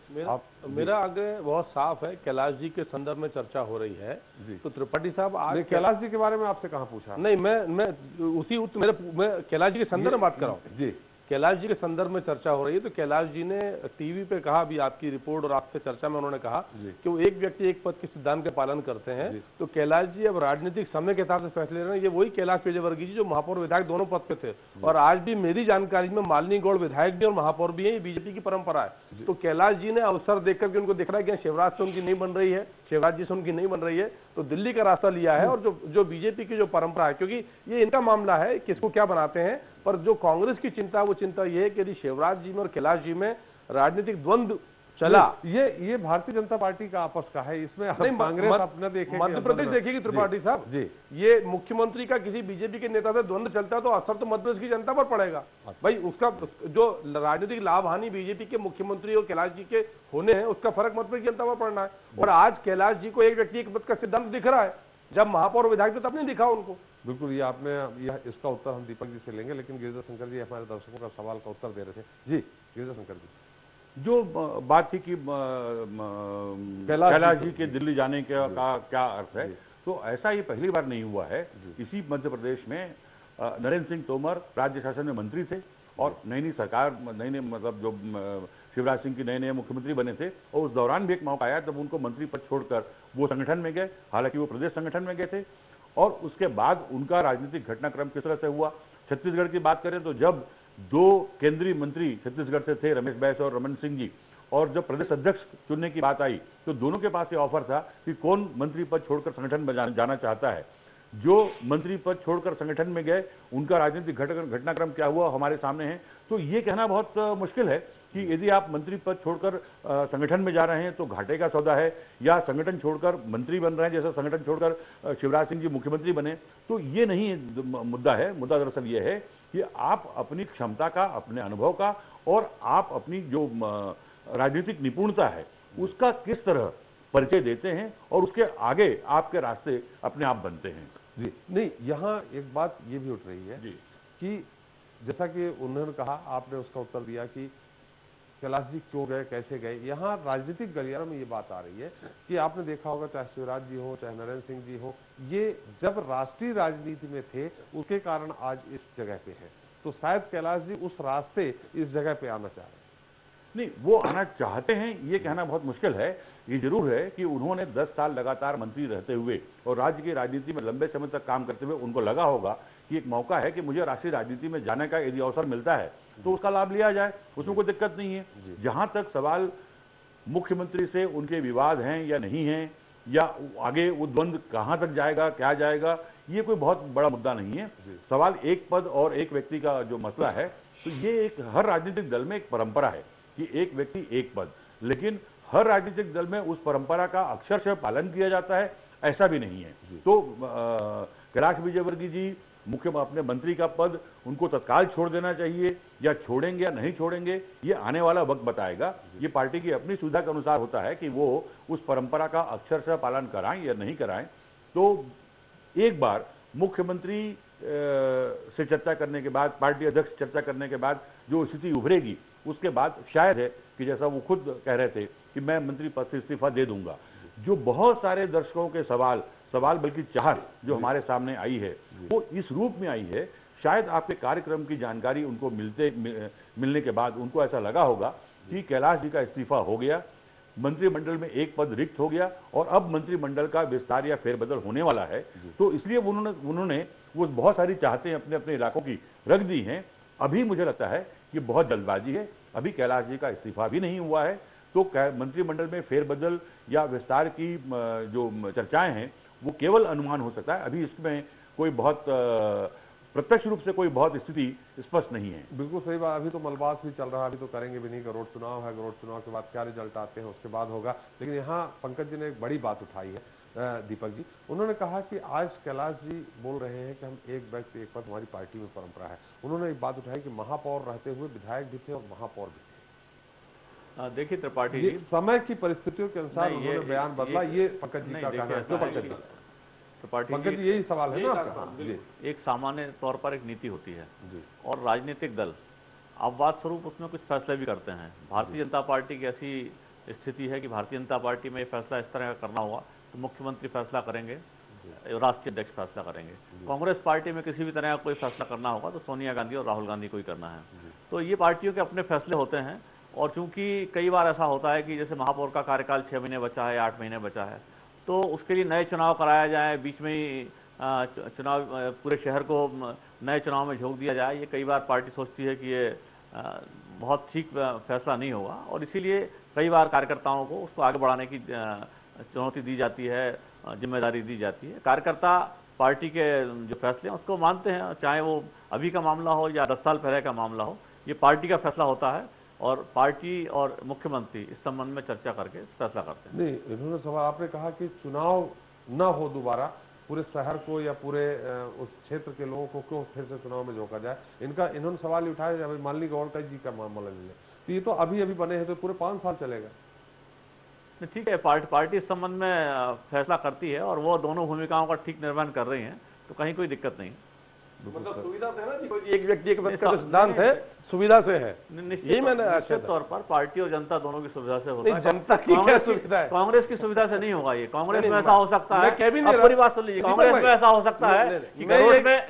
मेरा आगे बहुत साफ है, कैलाश जी के संदर्भ में चर्चा हो रही है तो त्रिपाठी साहब आज कैलाश जी के बारे में आपसे कहाँ पूछा? नहीं, मैं उसी मैं कैलाश जी के संदर्भ में बात कर रहा हूँ जी। कैलाश जी के संदर्भ में चर्चा हो रही है तो कैलाश जी ने टीवी पे कहा, अभी आपकी रिपोर्ट और आपसे चर्चा में उन्होंने कहा कि वो एक व्यक्ति एक पद के सिद्धांत का पालन करते हैं। तो कैलाश जी अब राजनीतिक समय के हिसाब से फैसले ले रहे हैं। ये वही कैलाश विजयवर्गीय जी जो महापौर विधायक दोनों पद पे थे और आज भी मेरी जानकारी में मालिनी गौड़ विधायक भी और महापौर भी है। ये बीजेपी की परंपरा है। तो कैलाश जी ने अवसर देखकर के उनको दिख रहा है कि शिवराज से उनकी नहीं बन रही है, शिवराज जी से उनकी नहीं बन रही है, तो दिल्ली का रास्ता लिया है। और जो बीजेपी की जो परंपरा है, क्योंकि ये इनका मामला है किसको क्या बनाते हैं, पर जो कांग्रेस की चिंता वो चिंता ये है कि यदि शिवराज जी में और कैलाश जी में राजनीतिक द्वंद्व चला, ये भारतीय जनता पार्टी का आपस का है। इसमें कांग्रेस अपना देखेगी, मध्य प्रदेश देखेगी त्रिपाठी साहब जी। ये मुख्यमंत्री का किसी बीजेपी के नेता से द्वंद्व चलता है तो असर तो मध्य प्रदेश की जनता पर पड़ेगा भाई। उसका जो राजनीतिक लाभ हानि बीजेपी के मुख्यमंत्री और कैलाश जी के होने हैं उसका फर्क मध्य प्रदेश की जनता पर पड़ना है। और आज कैलाश जी को एक व्यक्ति एक पद का सिद्धांत दिख रहा है, जब महापौर विधायक थे तब नहीं दिखा उनको। बिल्कुल, ये आपने इसका उत्तर हम दीपक जी से लेंगे, लेकिन गिरिजा शंकर जी हमारे दर्शकों का सवाल का उत्तर दे रहे थे जी। गिरिजा शंकर जी, जो बात थी कि कैलाश जी के दिल्ली जाने का क्या अर्थ है, तो ऐसा ये पहली बार नहीं हुआ है। इसी मध्य प्रदेश में नरेंद्र सिंह तोमर राज्य शासन में मंत्री थे और नई सरकार नई मतलब जो शिवराज सिंह की नए मुख्यमंत्री बने थे और उस दौरान भी एक मौका आया जब उनको मंत्री पद छोड़कर वो संगठन में गए। हालांकि वो प्रदेश संगठन में गए थे और उसके बाद उनका राजनीतिक घटनाक्रम किस तरह से हुआ। छत्तीसगढ़ की बात करें तो जब दो केंद्रीय मंत्री छत्तीसगढ़ से थे, रमेश बैस और रमन सिंह जी, और जब प्रदेश अध्यक्ष चुनने की बात आई तो दोनों के पास ये ऑफर था कि कौन मंत्री पद छोड़कर संगठन में जाना चाहता है। जो मंत्री पद छोड़कर संगठन में गए उनका राजनीतिक घटनाक्रम क्या हुआ हमारे सामने है। तो ये कहना बहुत मुश्किल है कि यदि आप मंत्री पद छोड़कर संगठन में जा रहे हैं तो घाटे का सौदा है, या संगठन छोड़कर मंत्री बन रहे हैं जैसा संगठन छोड़कर शिवराज सिंह जी मुख्यमंत्री बने, तो ये नहीं मुद्दा है। मुद्दा दरअसल ये है कि आप अपनी क्षमता का, अपने अनुभव का और आप अपनी जो राजनीतिक निपुणता है उसका किस तरह परिचय देते हैं और उसके आगे आपके रास्ते अपने आप बनते हैं जी। नहीं, यहाँ एक बात ये भी उठ रही है जी कि जैसा कि उन्होंने कहा, आपने उसका उत्तर दिया कि कैलाश जी क्यों गए, कैसे गए। यहाँ राजनीतिक गलियारों में ये बात आ रही है कि आपने देखा होगा, चाहे शिवराज जी हो चाहे नरेंद्र सिंह जी हो, ये जब राष्ट्रीय राजनीति में थे उसके कारण आज इस जगह पे है। तो शायद कैलाश जी उस रास्ते इस जगह पे आना चाह रहे हैं। नहीं, वो आना चाहते हैं ये कहना बहुत मुश्किल है। ये जरूर है कि उन्होंने 10 साल लगातार मंत्री रहते हुए और राज्य की राजनीति में लंबे समय तक काम करते हुए उनको लगा होगा कि एक मौका है कि मुझे राष्ट्रीय राजनीति में जाने का यदि अवसर मिलता है तो उसका लाभ लिया जाए, उसमें कोई दिक्कत नहीं है। जहां तक सवाल मुख्यमंत्री से उनके विवाद हैं या नहीं है, या आगे वो द्वंद्व कहां तक जाएगा, क्या जाएगा, ये कोई बहुत बड़ा मुद्दा नहीं है। सवाल एक पद और एक व्यक्ति का जो मसला है, तो ये एक हर राजनीतिक दल में एक परंपरा है कि एक व्यक्ति एक पद, लेकिन हर राजनीतिक दल में उस परंपरा का अक्षरशः पालन किया जाता है ऐसा भी नहीं है। तो कैलाश विजयवर्गीय जी अपने मंत्री का पद उनको तत्काल छोड़ देना चाहिए, या छोड़ेंगे या नहीं छोड़ेंगे ये आने वाला वक्त बताएगा। ये पार्टी की अपनी सुविधा के अनुसार होता है कि वो उस परंपरा का अक्षरशः पालन कराएं या नहीं कराएं। तो एक बार मुख्यमंत्री से चर्चा करने के बाद, पार्टी अध्यक्ष चर्चा करने के बाद जो स्थिति उभरेगी उसके बाद शायद है कि जैसा वो खुद कह रहे थे कि मैं मंत्री पद से इस्तीफा दे दूंगा। जो बहुत सारे दर्शकों के सवाल बल्कि चाहत जो हमारे सामने आई है वो इस रूप में आई है। शायद आपके कार्यक्रम की जानकारी उनको मिलने के बाद उनको ऐसा लगा होगा कि कैलाश जी का इस्तीफा हो गया, मंत्रिमंडल में एक पद रिक्त हो गया और अब मंत्रिमंडल का विस्तार या फेरबदल होने वाला है। तो इसलिए उन्होंने वो बहुत सारी चाहतें अपने अपने इलाकों की रख दी हैं। अभी मुझे लगता है कि बहुत जल्दबाजी है, अभी कैलाश जी का इस्तीफा भी नहीं हुआ है। तो मंत्रिमंडल में फेरबदल या विस्तार की जो चर्चाएं हैं वो केवल अनुमान हो सकता है। अभी इसमें कोई बहुत प्रत्यक्ष रूप से कोई बहुत स्थिति स्पष्ट नहीं है। बिल्कुल सही बात। अभी तो मलबास भी चल रहा है, अभी तो करेंगे भी नहीं। गरोड़ चुनाव है, गरोड़ चुनाव के बाद क्या रिजल्ट आते हैं उसके बाद होगा। लेकिन यहाँ पंकज जी ने एक बड़ी बात उठाई है दीपक जी, उन्होंने कहा कि आज कैलाश जी बोल रहे हैं कि हम एक व्यक्ति एक पद, हमारी पार्टी में परंपरा है। उन्होंने एक बात उठाई कि महापौर रहते हुए विधायक भी थे और महापौर भी थे। देखिए त्रिपाठी जी, समय की परिस्थितियों के अनुसार उन्होंने बयान बदला, ये पंकज जी का कहना है। पंकज जी, यही सवाल है ना आपका? एक सामान्य तौर पर एक नीति होती है और राजनीतिक दल अपवाद स्वरूप उसमें कुछ फैसले भी करते हैं। भारतीय जनता पार्टी की ऐसी स्थिति है कि भारतीय जनता पार्टी में ये फैसला इस तरह का करना होगा तो मुख्यमंत्री फैसला करेंगे, राष्ट्रीय अध्यक्ष फैसला करेंगे। कांग्रेस पार्टी में किसी भी तरह का कोई फैसला करना होगा तो सोनिया गांधी और राहुल गांधी को ही करना है। तो ये पार्टियों के अपने फैसले होते हैं और चूंकि कई बार ऐसा होता है कि जैसे महापौर का कार्यकाल 6 महीने बचा है, 8 महीने बचा है, तो उसके लिए नए चुनाव कराया जाए, बीच में ही चुनाव पूरे शहर को नए चुनाव में झोंक दिया जाए, ये कई बार पार्टी सोचती है कि ये बहुत ठीक फैसला नहीं होगा और इसीलिए कई बार कार्यकर्ताओं को उसको आगे बढ़ाने की चुनौती दी जाती है, जिम्मेदारी दी जाती है। कार्यकर्ता पार्टी के जो फैसले हैं उसको मानते हैं, चाहे वो अभी का मामला हो या 10 साल पहले का मामला हो, ये पार्टी का फैसला होता है और पार्टी और मुख्यमंत्री इस संबंध में चर्चा करके फैसला करते हैं। नहीं, इन्होंने सवाल आपने कहा कि चुनाव न हो दोबारा, पूरे शहर को या पूरे उस क्षेत्र के लोगों को क्यों फिर से चुनाव में झोंका जाए, इन्होंने सवाल उठाया। माननीय गौरव जी का मामला ले लें तो ये तो अभी बने हैं तो पूरे 5 साल चलेगा। ठीक है, पार्टी इस संबंध में फैसला करती है और वो दोनों भूमिकाओं का ठीक निर्वहन कर रही है, तो कहीं कोई दिक्कत नहीं। मतलब सुविधा से है ना, एक व्यक्ति एक व्यक्ति का सिद्धांत है, सुविधा से है। यही मैंने निश्चित तौर पर पार्टी और जनता दोनों की सुविधा से होता है। जनता की क्या सुविधा है? कांग्रेस की सुविधा से नहीं होगा ये। कांग्रेस में ऐसा हो सकता है, पूरी बात सुन लीजिए, कांग्रेस में ऐसा हो सकता है कि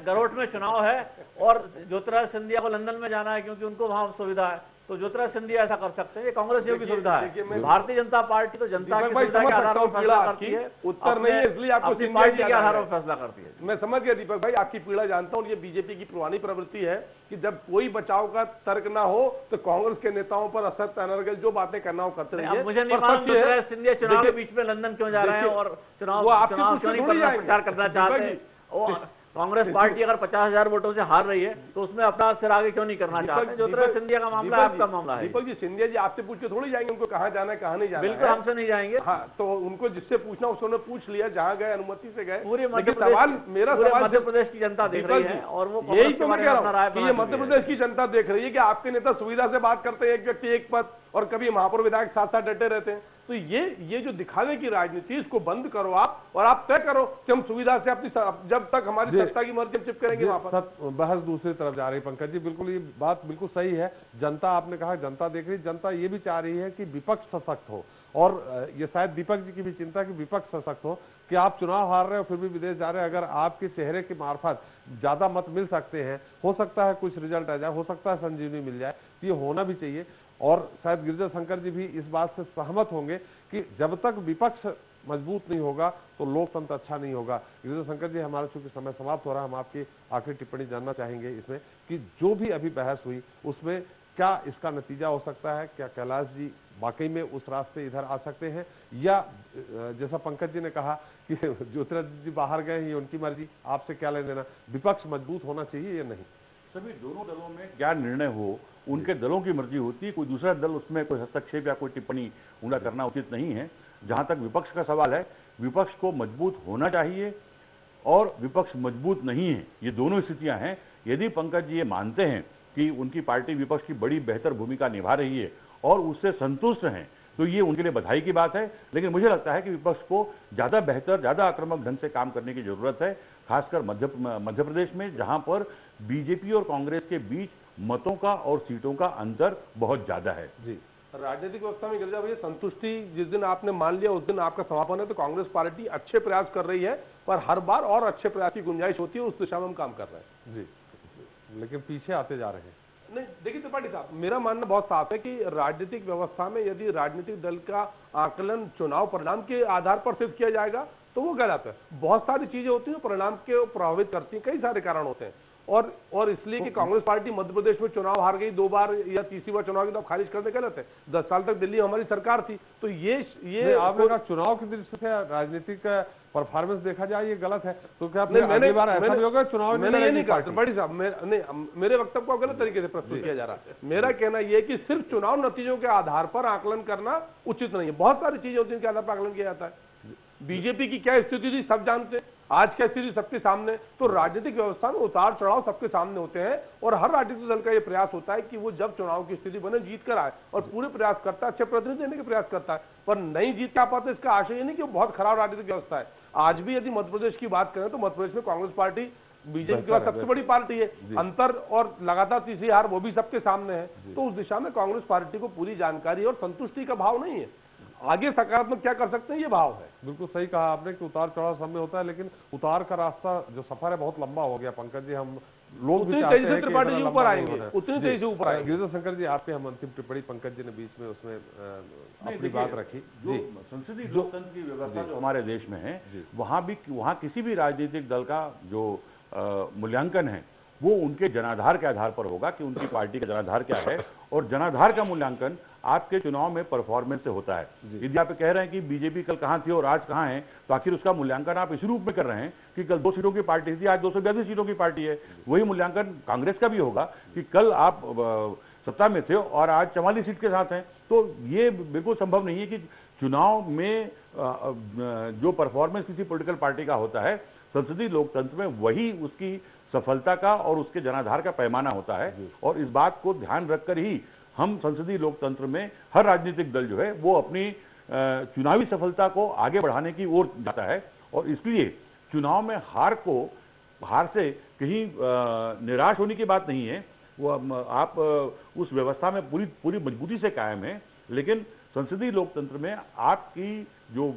गरोट में चुनाव है और ज्योतिरादित्य सिंधिया को लंदन में जाना है क्योंकि उनको वहां सुविधा है, तो ज्योतिरादित्य सिंधिया ऐसा कर सकते हैं। ये कांग्रेस की सुविधा है। भारतीय जनता पार्टी तो जनता की सुविधा के आधार पर फैसला करती है, उत्तर नहीं है इसलिए आपको अपनी पार्टी के आधार पर फैसला करती है। मैं समझ गया दीपक भाई, आपकी पीड़ा जानता हूँ। ये बीजेपी की पुरानी प्रवृत्ति है कि जब कोई बचाव का तर्क ना हो तो कांग्रेस के नेताओं पर असत्य अनर्गल जो बातें करना हो करते रहिए। मुझे नहीं मालूम सिंधिया चुनाव के बीच में लंदन क्यों जा रहे हैं और चुनाव क्यों नहीं प्रचार करना चाहते हैं। कांग्रेस पार्टी अगर 50,000 वोटों से हार रही है तो उसमें अपना सिर आगे क्यों नहीं करना चाहते? ज्योतिरादित्य सिंधिया का मामला आपका मामला है। दीपक जी, सिंधिया जी आपसे पूछ के थोड़ी जाएंगे उनको कहाँ जाना है कहाँ नहीं जाना है? बिल्कुल हमसे नहीं जाएंगे। हाँ, तो उनको जिससे पूछना उसने पूछ लिया, जहाँ गए अनुमति से गए। पूरे मध्य प्रदेश की जनता देख रही है और वो यही तो मैं कह रहा हूँ कि ये मध्य प्रदेश की जनता देख रही है कि आपके नेता सुविधा से बात करते हैं, एक व्यक्ति एक पद, और कभी महापौर विधायक साथ साथ डटे रहते हैं। तो ये जो दिखावे की राजनीति, इसको बंद करो आप, और आप तय करो कि हम सुविधा से अपनी जब तक हमारी सत्ता की मर्जी हम चिप करेंगे वहां पर। बहस दूसरी तरफ जा रही है पंकज जी, बिल्कुल ये बात बिल्कुल सही है। जनता, आपने कहा जनता देख रही, जनता ये भी चाह रही है कि विपक्ष सशक्त हो, और ये शायद दीपक जी की भी चिंता कि विपक्ष सशक्त हो, कि आप चुनाव हार रहे हो फिर भी विदेश जा रहे हैं, अगर आपके चेहरे के मार्फत ज्यादा मत मिल सकते हैं, हो सकता है कुछ रिजल्ट आ जाए, हो सकता है संजीवनी मिल जाए, तो ये होना भी चाहिए। और शायद गिरिजा शंकर जी भी इस बात से सहमत होंगे कि जब तक विपक्ष मजबूत नहीं होगा तो लोकतंत्र अच्छा नहीं होगा। गिरिजा शंकर जी, हमारा चूंकि समय समाप्त हो रहा है, हम आपकी आखिरी टिप्पणी जानना चाहेंगे इसमें कि जो भी अभी बहस हुई उसमें क्या इसका नतीजा हो सकता है? क्या कैलाश जी वाकई में उस रास्ते इधर आ सकते हैं, या जैसा पंकज जी ने कहा कि ज्योतिरादित्य जी बाहर गए हैं, ये उनकी मर्जी, आपसे क्या लेना देना, विपक्ष मजबूत होना चाहिए या नहीं? सभी दोनों दलों में क्या निर्णय हो उनके दलों की मर्जी होती है, कोई दूसरा दल उसमें कोई हस्तक्षेप या कोई टिप्पणी उनका करना उचित नहीं है। जहां तक विपक्ष का सवाल है, विपक्ष को मजबूत होना चाहिए और विपक्ष मजबूत नहीं है, ये दोनों स्थितियां हैं। यदि पंकज जी ये मानते हैं कि उनकी पार्टी विपक्ष की बड़ी बेहतर भूमिका निभा रही है और उससे संतुष्ट हैं, तो ये उनके लिए बधाई की बात है। लेकिन मुझे लगता है कि विपक्ष को ज्यादा बेहतर, ज्यादा आक्रामक ढंग से काम करने की जरूरत है, खासकर मध्य प्रदेश में, जहां पर बीजेपी और कांग्रेस के बीच मतों का और सीटों का अंतर बहुत ज्यादा है। जी, राजनीतिक व्यवस्था में गिरिजा भैया, संतुष्टि जिस दिन आपने मान लिया उस दिन आपका समापन है। तो कांग्रेस पार्टी अच्छे प्रयास कर रही है, पर हर बार और अच्छे प्रयास की गुंजाइश होती है, उस दिशा में हम काम कर रहे हैं। जी, लेकिन पीछे आते जा रहे हैं। नहीं, देखिए त्रिपाठी साहब, मेरा मानना बहुत साफ है कि राजनीतिक व्यवस्था में यदि राजनीतिक दल का आकलन चुनाव परिणाम के आधार पर सिद्ध किया जाएगा तो वो गलत है। बहुत सारी चीजें होती हैं परिणाम के प्रभावित करती हैं, कई सारे कारण होते हैं, और इसलिए कि कांग्रेस पार्टी मध्य प्रदेश में चुनाव हार गई 2 बार या तीसरी बार चुनाव की तो खारिज करने गलत है। 10 साल तक दिल्ली हमारी सरकार थी, तो ये आपने कहा चुनाव की दृष्टि से राजनीतिक परफॉर्मेंस देखा जाए ये गलत है, तो क्या मैंने चुनाव मैंने ये नहीं कहा त्रिपाठी साहब, मेरे वक्तव्य को गलत तरीके से प्रस्तुत किया जा रहा है। मेरा कहना यह कि सिर्फ चुनाव नतीजों के आधार पर आकलन करना उचित नहीं है। बहुत सारी चीजें होती हैं जिनके आधार पर आकलन किया जाता है। बीजेपी की क्या स्थिति थी सब जानते हैं, आज क्या स्थिति सबके सामने। तो राजनीतिक व्यवस्था में उतार चढ़ाव सबके सामने होते हैं और हर राजनीतिक दल का यह प्रयास होता है कि वो जब चुनाव की स्थिति बने जीत कर आए और पूरे प्रयास करता है, अच्छे प्रतिनिधि देने के प्रयास करता है, पर नहीं जीत क्या पाते इसका आशय नहीं कि वो बहुत खराब राजनीतिक व्यवस्था है। आज भी यदि मध्य प्रदेश की बात करें तो मध्य प्रदेश में कांग्रेस पार्टी बीजेपी के बाद सबसे बड़ी पार्टी है, अंतर और लगातार तीसरी हार वो भी सबके सामने है। तो उस दिशा में कांग्रेस पार्टी को पूरी जानकारी और संतुष्टि का भाव नहीं है, आगे सकारात्मक क्या कर सकते हैं ये भाव है। बिल्कुल सही कहा आपने कि उतार चढ़ाव सब में होता है, लेकिन उतार का रास्ता जो सफर है बहुत लंबा हो गया पंकज जी। हम लोग भी चाहते हैं कि त्रिपाठी जी ऊपर आएंगे, उतनी तेजी से ऊपर आएंगे। गिरिजा शंकर जी आपके हम अंतिम टिप्पणी, पंकज जी ने बीच में उसमें अपनी बात रखी। जी, संसदीय लोकतंत्र की व्यवस्था जो हमारे देश में है, वहाँ किसी भी राजनीतिक दल का जो मूल्यांकन है वो उनके जनाधार के आधार पर होगा कि उनकी पार्टी का जनाधार क्या है, और जनाधार का मूल्यांकन आपके चुनाव में परफॉर्मेंस से होता है। यदि आप कह रहे हैं कि बीजेपी कल कहां थी और आज कहां है, तो आखिर उसका मूल्यांकन आप इस रूप में कर रहे हैं कि कल 2 सीटों की पार्टी थी, आज 242 सीटों की पार्टी है। वही मूल्यांकन कांग्रेस का भी होगा कि कल आप सत्ता में थे और आज 44 सीट के साथ हैं। तो ये बिल्कुल संभव नहीं है कि चुनाव में जो परफॉर्मेंस किसी पॉलिटिकल पार्टी का होता है, संसदीय लोकतंत्र में वही उसकी सफलता का और उसके जनाधार का पैमाना होता है। और इस बात को ध्यान रखकर ही हम संसदीय लोकतंत्र में हर राजनीतिक दल जो है वो अपनी चुनावी सफलता को आगे बढ़ाने की ओर जाता है। और इसलिए चुनाव में हार से कहीं निराश होने की बात नहीं है। वो आप उस व्यवस्था में पूरी मजबूती से कायम है, लेकिन संसदीय लोकतंत्र में आपकी जो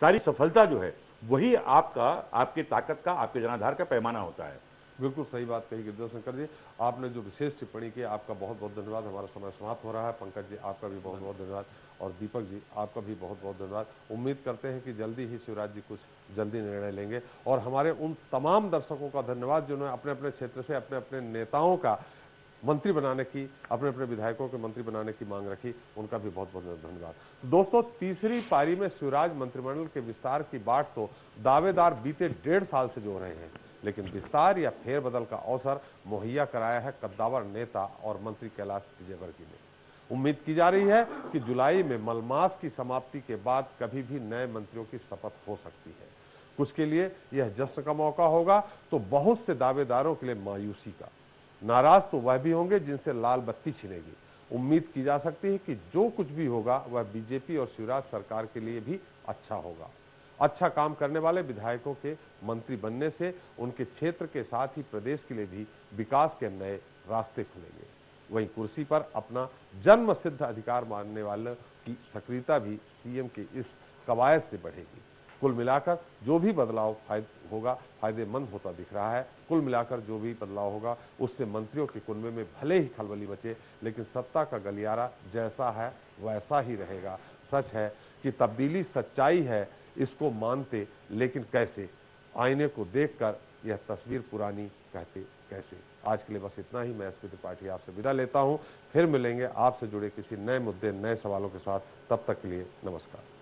सारी सफलता जो है वही आपके ताकत का, आपके जनाधार का पैमाना होता है। बिल्कुल सही बात कही गिरिजा शंकर जी, आपने जो विशेष टिप्पणी की आपका बहुत बहुत धन्यवाद। हमारा समय समाप्त हो रहा है। पंकज जी आपका भी बहुत बहुत धन्यवाद और दीपक जी आपका भी बहुत बहुत धन्यवाद। उम्मीद करते हैं कि जल्दी ही शिवराज जी कुछ जल्दी निर्णय लेंगे। और हमारे उन तमाम दर्शकों का धन्यवाद जिन्होंने अपने अपने क्षेत्र से अपने अपने नेताओं का मंत्री बनाने की, अपने अपने विधायकों के मंत्री बनाने की मांग रखी, उनका भी बहुत बहुत धन्यवाद। दोस्तों, तीसरी पारी में शिवराज मंत्रिमंडल के विस्तार की बाट तो दावेदार बीते 1.5 साल से जो रहे हैं, लेकिन विस्तार या फेरबदल का अवसर मुहैया कराया है कद्दावर नेता और मंत्री कैलाश विजयवर्गीय ने। उम्मीद की जा रही है कि जुलाई में मलमास की समाप्ति के बाद कभी भी नए मंत्रियों की शपथ हो सकती है। कुछ के लिए यह जश्न का मौका होगा तो बहुत से दावेदारों के लिए मायूसी का। नाराज तो वह भी होंगे जिनसे लाल बत्ती छिनेगी। उम्मीद की जा सकती है कि जो कुछ भी होगा वह बीजेपी और शिवराज सरकार के लिए भी अच्छा होगा। अच्छा काम करने वाले विधायकों के मंत्री बनने से उनके क्षेत्र के साथ ही प्रदेश के लिए भी विकास के नए रास्ते खुलेंगे। वहीं कुर्सी पर अपना जन्म सिद्ध अधिकार मानने वालों की सक्रियता भी सीएम की इस कवायद से बढ़ेगी। कुल मिलाकर जो भी बदलाव फायदेमंद होता दिख रहा है। कुल मिलाकर जो भी बदलाव होगा उससे मंत्रियों के कुनबे में भले ही खलबली मचे, लेकिन सत्ता का गलियारा जैसा है वैसा ही रहेगा। सच है कि तब्दीली सच्चाई है, इसको मानते लेकिन कैसे, आईने को देखकर यह तस्वीर पुरानी कहते कैसे। आज के लिए बस इतना ही। मैं एसपी त्रिपाठी आपसे विदा लेता हूं। फिर मिलेंगे आपसे जुड़े किसी नए मुद्दे, नए सवालों के साथ। तब तक के लिए नमस्कार।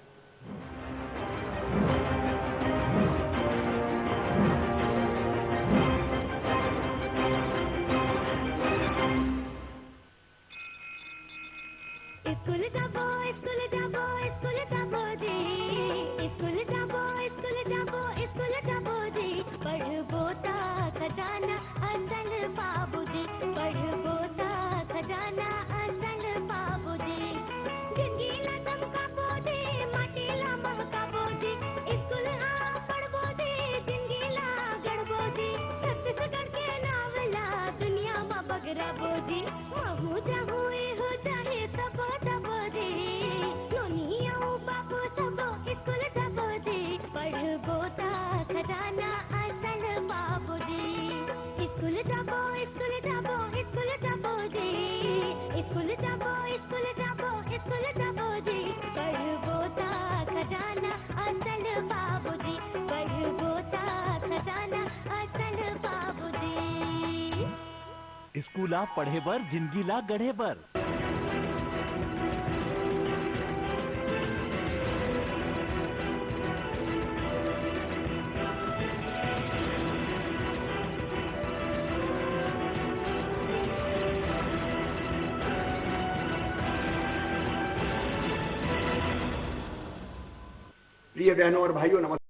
स्कूला पढ़े बर, जिंदगी ला गढ़े बर। प्रिय बहनों और भाइयों, नमस्कार।